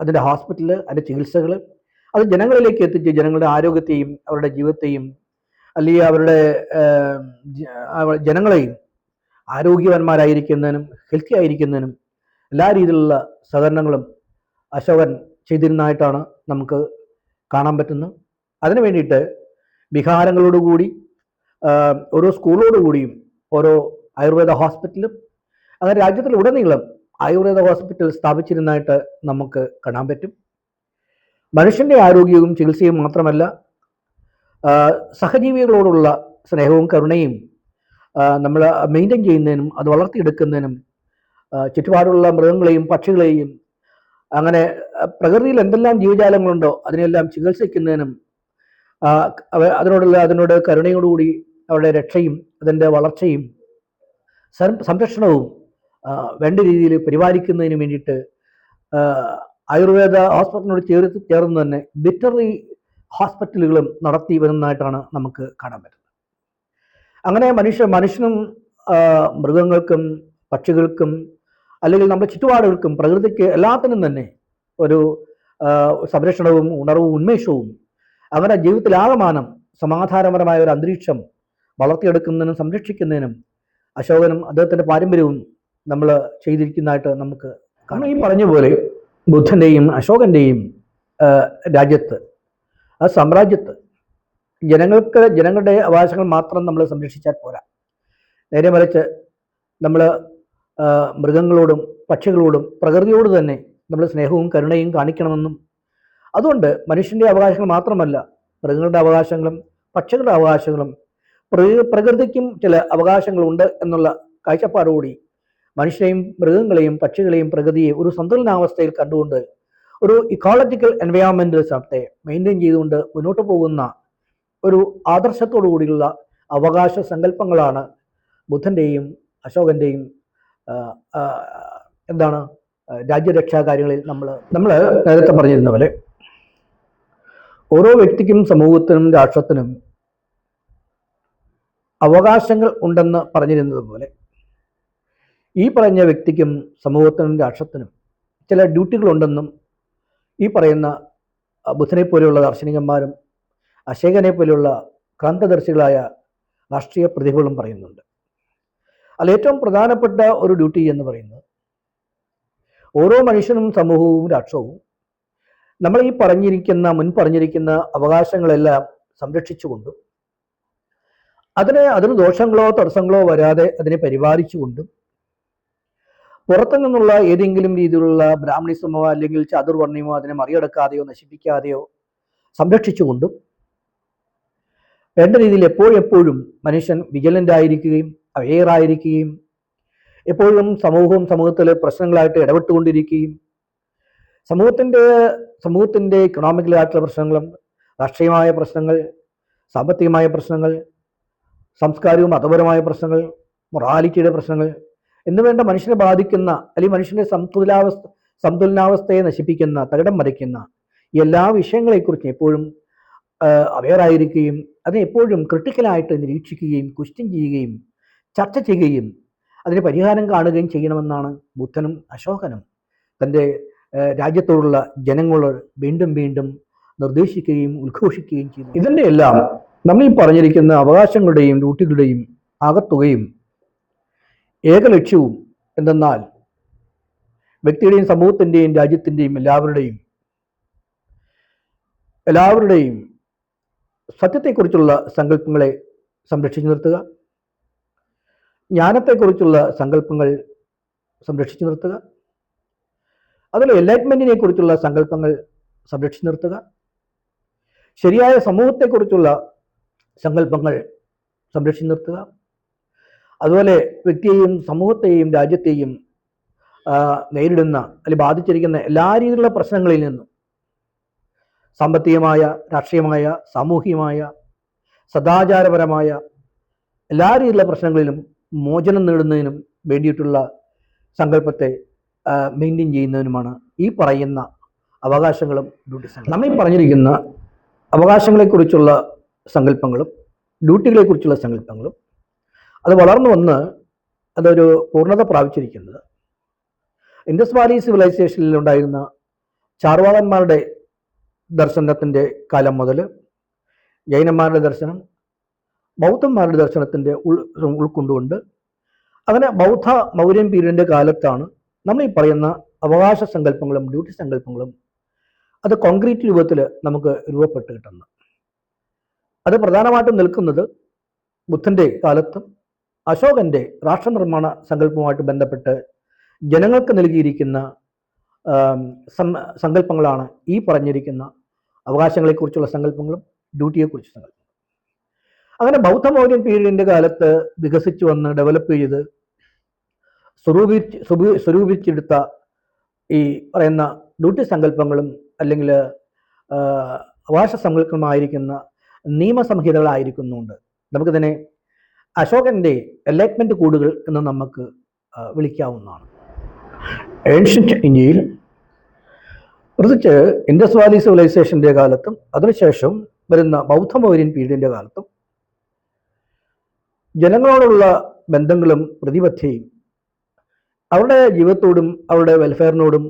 അതിൻ്റെ ഹോസ്പിറ്റൽ, അതിൻ്റെ ചികിത്സകൾ, അത് ജനങ്ങളിലേക്ക് എത്തിച്ച് ജനങ്ങളുടെ ആരോഗ്യത്തെയും അവരുടെ ജീവിതത്തെയും അല്ലെങ്കിൽ അവരുടെ ജനങ്ങളെയും ആരോഗ്യവാന്മാരായിരിക്കുന്നതിനും ഹെൽത്തി ആയിരിക്കുന്നതിനും എല്ലാ രീതിയിലുള്ള സഹകരണങ്ങളും അശോകൻ ചെയ്തിരുന്നതായിട്ടാണ് നമുക്ക് കാണാൻ പറ്റുന്നത്. അതിനു വേണ്ടിയിട്ട് വിഹാരങ്ങളോടുകൂടി ഓരോ സ്കൂളോടുകൂടിയും ഓരോ ആയുർവേദ ഹോസ്പിറ്റലും അങ്ങനെ രാജ്യത്തിലുടനീളം ആയുർവേദ ഹോസ്പിറ്റൽ സ്ഥാപിച്ചിരുന്നതായിട്ട് നമുക്ക് കാണാൻ പറ്റും. മനുഷ്യൻ്റെ ആരോഗ്യവും ചികിത്സയും മാത്രമല്ല, സഹജീവികളോടുള്ള സ്നേഹവും കരുണയും നമ്മൾ മെയിൻറ്റെയിൻ ചെയ്യുന്നതിനും അത് വളർത്തിയെടുക്കുന്നതിനും ചുറ്റുപാടുള്ള മൃഗങ്ങളെയും പക്ഷികളെയും അങ്ങനെ പ്രകൃതിയിൽ എന്തെല്ലാം ജീവജാലങ്ങളുണ്ടോ അതിനെല്ലാം ചികിത്സിക്കുന്നതിനും അതിനോട് കരുണയോടുകൂടി അവരുടെ രക്ഷയും അതിൻ്റെ വളർച്ചയും സംരക്ഷണവും വേണ്ട രീതിയിൽ പരിപാലിക്കുന്നതിന് വേണ്ടിയിട്ട് ആയുർവേദ ഹോസ്പിറ്റലിനോട് ചേർന്ന് തന്നെ വെറ്ററിനറി ഹോസ്പിറ്റലുകളും നടത്തി വരുന്നതായിട്ടാണ് നമുക്ക് കാണാൻ പറ്റുന്നത്. അങ്ങനെ മനുഷ്യനും മൃഗങ്ങൾക്കും പക്ഷികൾക്കും അല്ലെങ്കിൽ നമ്മുടെ ചുറ്റുപാടുകൾക്കും പ്രകൃതിക്ക് എല്ലാത്തിനും തന്നെ ഒരു സംരക്ഷണവും ഉണർവും ഉന്മേഷവും അങ്ങനെ ജീവിതത്തിലാകമാനം സമാധാനപരമായ ഒരു അന്തരീക്ഷം വളർത്തിയെടുക്കുന്നതിനും സംരക്ഷിക്കുന്നതിനും അശോകനും അദ്ദേഹത്തിൻ്റെ പാരമ്പര്യവും നമ്മൾ ചെയ്തിരിക്കുന്നതായിട്ട് നമുക്ക് കാണാം. ഈ പറഞ്ഞ പോലെ ബുദ്ധൻ്റെയും അശോകൻ്റെയും രാജ്യത്ത് ആ സാമ്രാജ്യത്ത് ജനങ്ങളുടെ അവകാശങ്ങൾ മാത്രം നമ്മൾ സംരക്ഷിച്ചാൽ പോരാ. നേരെ മറിച്ച് നമ്മൾ മൃഗങ്ങളോടും പക്ഷികളോടും പ്രകൃതിയോട് തന്നെ നമ്മൾ സ്നേഹവും കരുണയും കാണിക്കണമെന്നും അതുകൊണ്ട് മനുഷ്യൻ്റെ അവകാശങ്ങൾ മാത്രമല്ല മൃഗങ്ങളുടെ അവകാശങ്ങളും പക്ഷികളുടെ അവകാശങ്ങളും പ്രകൃതിക്കും ചില അവകാശങ്ങളുണ്ട് എന്നുള്ള കാഴ്ചപ്പാടോടുകൂടി മനുഷ്യരെയും മൃഗങ്ങളെയും പക്ഷികളെയും പ്രകൃതിയെ ഒരു സന്തുലനാവസ്ഥയിൽ കണ്ടുകൊണ്ട് ഒരു ഇക്കോളജിക്കൽ എൻവയോൺമെൻ്റൽ സിസ്റ്റത്തെ മെയിൻറ്റെയിൻ ചെയ്തുകൊണ്ട് മുന്നോട്ട് പോകുന്ന ഒരു ആദർശത്തോടു കൂടിയുള്ള അവകാശ സങ്കല്പങ്ങളാണ് ബുദ്ധൻ്റെയും അശോകൻ്റെയും രാജ്യരക്ഷാ കാര്യങ്ങളിൽ നമ്മൾ നേരത്തെ പറഞ്ഞിരുന്ന പോലെ ഓരോ വ്യക്തിക്കും സമൂഹത്തിനും രാഷ്ട്രത്തിനും അവകാശങ്ങൾ ഉണ്ടെന്ന് പറഞ്ഞിരുന്നത് പോലെ ഈ പറഞ്ഞ വ്യക്തിക്കും സമൂഹത്തിനും രാഷ്ട്രത്തിനും ചില ഡ്യൂട്ടികളുണ്ടെന്നും ഈ പറയുന്ന ബുദ്ധനെ പോലെയുള്ള ദാർശനികന്മാരും അശോകനെ പോലെയുള്ള ക്രാന്തദർശികളായ രാഷ്ട്രീയ പ്രതിഭകളും പറയുന്നുണ്ട്. അതിൽ ഏറ്റവും പ്രധാനപ്പെട്ട ഒരു ഡ്യൂട്ടി എന്ന് പറയുന്നത് ഓരോ മനുഷ്യനും സമൂഹവും രാഷ്ട്രവും നമ്മൾ ഈ മുൻ പറഞ്ഞിരിക്കുന്ന അവകാശങ്ങളെല്ലാം സംരക്ഷിച്ചുകൊണ്ടും അതിന് ദോഷങ്ങളോ തടസ്സങ്ങളോ വരാതെ അതിനെ പരിപാലിച്ചുകൊണ്ടും പുറത്തു നിന്നുള്ള ഏതെങ്കിലും രീതിയിലുള്ള ബ്രാഹ്മണിസമോ അല്ലെങ്കിൽ ചാതുർവർണ്ണയമോ അതിനെ മറികടക്കാതെയോ നശിപ്പിക്കാതെയോ സംരക്ഷിച്ചുകൊണ്ടും വേണ്ട രീതിയിൽ എപ്പോഴും മനുഷ്യൻ വിജിലൻ്റ് ആയിരിക്കുകയും അവെയറായിരിക്കുകയും എപ്പോഴും സമൂഹത്തിലെ പ്രശ്നങ്ങളായിട്ട് ഇടപെട്ടുകൊണ്ടിരിക്കുകയും സമൂഹത്തിൻ്റെ ഇക്കണോമിക്കലായിട്ടുള്ള പ്രശ്നങ്ങളും രാഷ്ട്രീയമായ പ്രശ്നങ്ങൾ, സാമ്പത്തികമായ പ്രശ്നങ്ങൾ, സംസ്കാരവും മതപരമായ പ്രശ്നങ്ങൾ, മൊറാലിറ്റിയുടെ പ്രശ്നങ്ങൾ എന്നുവേണ്ട മനുഷ്യനെ ബാധിക്കുന്ന അല്ലെങ്കിൽ മനുഷ്യൻ്റെ സന്തുലനാവസ്ഥയെ നശിപ്പിക്കുന്ന തകിടം മറിക്കുന്ന എല്ലാ വിഷയങ്ങളെക്കുറിച്ചും എപ്പോഴും അവെയറായിരിക്കുകയും അതിനെ എപ്പോഴും ക്രിട്ടിക്കലായിട്ട് നിരീക്ഷിക്കുകയും ക്വസ്റ്റ്യൻ ചെയ്യുകയും ചർച്ച ചെയ്യുകയും അതിന് പരിഹാരം കാണുകയും ചെയ്യണമെന്നാണ് ബുദ്ധനും അശോകനും തൻ്റെ രാജ്യത്തോടുള്ള ജനങ്ങളോട് വീണ്ടും നിർദ്ദേശിക്കുകയും ഉദ്ഘോഷിക്കുകയും ചെയ്തു. ഇതിൻ്റെ എല്ലാം നമ്മൾ ഈ പറഞ്ഞിരിക്കുന്ന അവകാശങ്ങളുടെയും ഡ്യൂട്ടികളുടെയും ആകത്തുകയും ഏക ലക്ഷ്യവും എന്തെന്നാൽ വ്യക്തിയുടെയും സമൂഹത്തിൻ്റെയും രാജ്യത്തിൻ്റെയും എല്ലാവരുടെയും സത്യത്തെക്കുറിച്ചുള്ള സങ്കല്പങ്ങളെ സംരക്ഷിച്ചു നിർത്തുക, ജ്ഞാനത്തെക്കുറിച്ചുള്ള സങ്കല്പങ്ങൾ സംരക്ഷിച്ചു നിർത്തുക, അതുപോലെ എൻലൈറ്റ്മെൻറ്റിനെ കുറിച്ചുള്ള സങ്കല്പങ്ങൾ സംരക്ഷിച്ചു നിർത്തുക, ശരിയായ സമൂഹത്തെക്കുറിച്ചുള്ള സങ്കല്പങ്ങൾ സംരക്ഷിച്ചു നിർത്തുക, അതുപോലെ വ്യക്തിയെയും സമൂഹത്തെയും രാജ്യത്തെയും നേരിടുന്ന അല്ലെങ്കിൽ ബാധിച്ചിരിക്കുന്ന എല്ലാ രീതിയിലുള്ള പ്രശ്നങ്ങളിൽ നിന്നും സാമ്പത്തികമായ, രാഷ്ട്രീയമായ, സാമൂഹികമായ, സദാചാരപരമായ എല്ലാ രീതിയിലുള്ള പ്രശ്നങ്ങളിലും മോചനം നേടുന്നതിനും വേണ്ടിയിട്ടുള്ള സങ്കല്പത്തെ മെയിൻറ്റെയിൻ ചെയ്യുന്നതിനുമാണ് ഈ പറയുന്ന അവകാശങ്ങളും ഡ്യൂട്ടീസും. നമ്മൾ ഈ പറഞ്ഞിരിക്കുന്ന അവകാശങ്ങളെക്കുറിച്ചുള്ള സങ്കല്പങ്ങളും ഡ്യൂട്ടികളെക്കുറിച്ചുള്ള സങ്കല്പങ്ങളും അത് വളർന്നു വന്ന് അതൊരു പൂർണ്ണത പ്രാപിച്ചിരിക്കുന്നത് ഇൻഡസ് വാലി സിവിലൈസേഷനിൽ ഉണ്ടായിരുന്ന ചാർവാകന്മാരുടെ ദർശനത്തിൻ്റെ കാലം മുതൽ ജൈനന്മാരുടെ ദർശനം, ബൗദ്ധന്മാരുടെ ദർശനത്തിൻ്റെ ഉൾക്കൊണ്ടുകൊണ്ട് അങ്ങനെ ബൗദ്ധ മൗര്യൻ പീരീഡിൻ്റെ കാലത്താണ് നമ്മൾ ഈ പറയുന്ന അവകാശ സങ്കല്പങ്ങളും ഡ്യൂട്ടി സങ്കല്പങ്ങളും അത് കോൺക്രീറ്റ് രൂപത്തിൽ നമുക്ക് രൂപപ്പെട്ട് കിട്ടുന്നത്. അത് പ്രധാനമായിട്ടും നിൽക്കുന്നത് ബുദ്ധൻ്റെ കാലത്തും അശോകൻ്റെ രാഷ്ട്രനിർമ്മാണ സങ്കല്പവുമായിട്ട് ബന്ധപ്പെട്ട് ജനങ്ങൾക്ക് നൽകിയിരിക്കുന്ന സങ്കല്പങ്ങളാണ് ഈ പറഞ്ഞിരിക്കുന്ന അവകാശങ്ങളെക്കുറിച്ചുള്ള സങ്കല്പങ്ങളും ഡ്യൂട്ടിയെക്കുറിച്ച് സങ്കല്പങ്ങളും. അങ്ങനെ ബൗദ്ധമൗര്യൻ പീരീഡിൻ്റെ കാലത്ത് വികസിച്ചു വന്ന് ഡെവലപ്പ് ചെയ്ത് സ്വരൂപിച്ചെടുത്ത ഈ പറയുന്ന ഡ്യൂട്ടി സങ്കല്പങ്ങളും അല്ലെങ്കിൽ അവകാശ സങ്കല്പമായിരിക്കുന്ന നിയമസംഹിതകളായിരിക്കുന്നുണ്ട് നമുക്കിതിനെ അശോകൻ്റെ എൻലൈറ്റ്മെൻറ്റ് കൂടുകൾ എന്ന് നമുക്ക് വിളിക്കാവുന്നതാണ്. ഏൻഷ്യൻ്റ് ഇന്ത്യയിൽ പ്രത്യേകിച്ച് ഇൻഡസ് വാലി സിവിലൈസേഷൻ്റെ കാലത്തും അതിനുശേഷം വരുന്ന ബൗദ്ധമൗര്യൻ പീരീഡിൻ്റെ കാലത്തും ജനങ്ങളോടുള്ള ബന്ധങ്ങളും പ്രതിബദ്ധതയും അവരുടെ ജീവിതത്തോടും അവരുടെ വെൽഫെയറിനോടും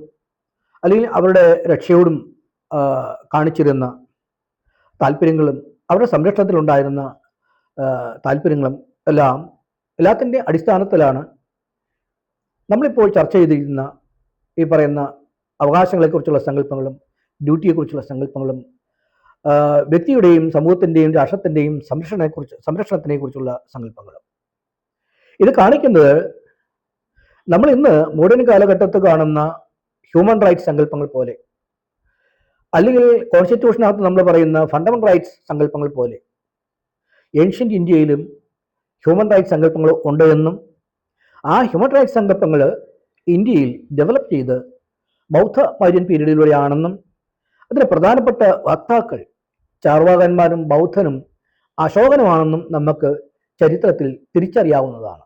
അല്ലെങ്കിൽ അവരുടെ രക്ഷയോടും കാണിച്ചിരുന്ന താല്പര്യങ്ങളും അവരുടെ സംരക്ഷണത്തിലുണ്ടായിരുന്ന താല്പര്യങ്ങളും എല്ലാത്തിൻ്റെ അടിസ്ഥാനത്തിലാണ് നമ്മളിപ്പോൾ ചർച്ച ചെയ്തിരിക്കുന്ന ഈ പറയുന്ന അവകാശങ്ങളെക്കുറിച്ചുള്ള സങ്കല്പങ്ങളും ഡ്യൂട്ടിയെക്കുറിച്ചുള്ള സങ്കല്പങ്ങളും വ്യക്തിയുടെയും സമൂഹത്തിൻ്റെയും രാഷ്ട്രത്തിൻ്റെയും സംരക്ഷണത്തിനെക്കുറിച്ചുള്ള സങ്കല്പങ്ങളും. ഇത് കാണിക്കുന്നത് നമ്മൾ ഇന്ന് മോഡേൺ കാലഘട്ടത്തിൽ കാണുന്ന ഹ്യൂമൻ റൈറ്റ്സ് സങ്കല്പങ്ങൾ പോലെ അല്ലെങ്കിൽ കോൺസ്റ്റിറ്റ്യൂഷനകത്ത് നമ്മൾ പറയുന്ന ഫണ്ടമെന്റൽ റൈറ്റ്സ് സങ്കല്പങ്ങൾ പോലെ ഏൻഷ്യൻ്റ് ഇന്ത്യയിലും ഹ്യൂമൻ റൈറ്റ്സ് സങ്കല്പങ്ങൾ ഉണ്ട് എന്നും ആ ഹ്യൂമൻ റൈറ്റ്സ് സങ്കല്പങ്ങൾ ഇന്ത്യയിൽ ഡെവലപ്പ് ചെയ്ത് ബൗദ്ധമൗര്യൻ പീരീഡിലൂടെയാണെന്നും അതിന് പ്രധാനപ്പെട്ട വക്താക്കൾ ചാർവാകന്മാരും ബൗദ്ധനും അശോകനുമാണെന്നും നമുക്ക് ചരിത്രത്തിൽ തിരിച്ചറിയാവുന്നതാണ്.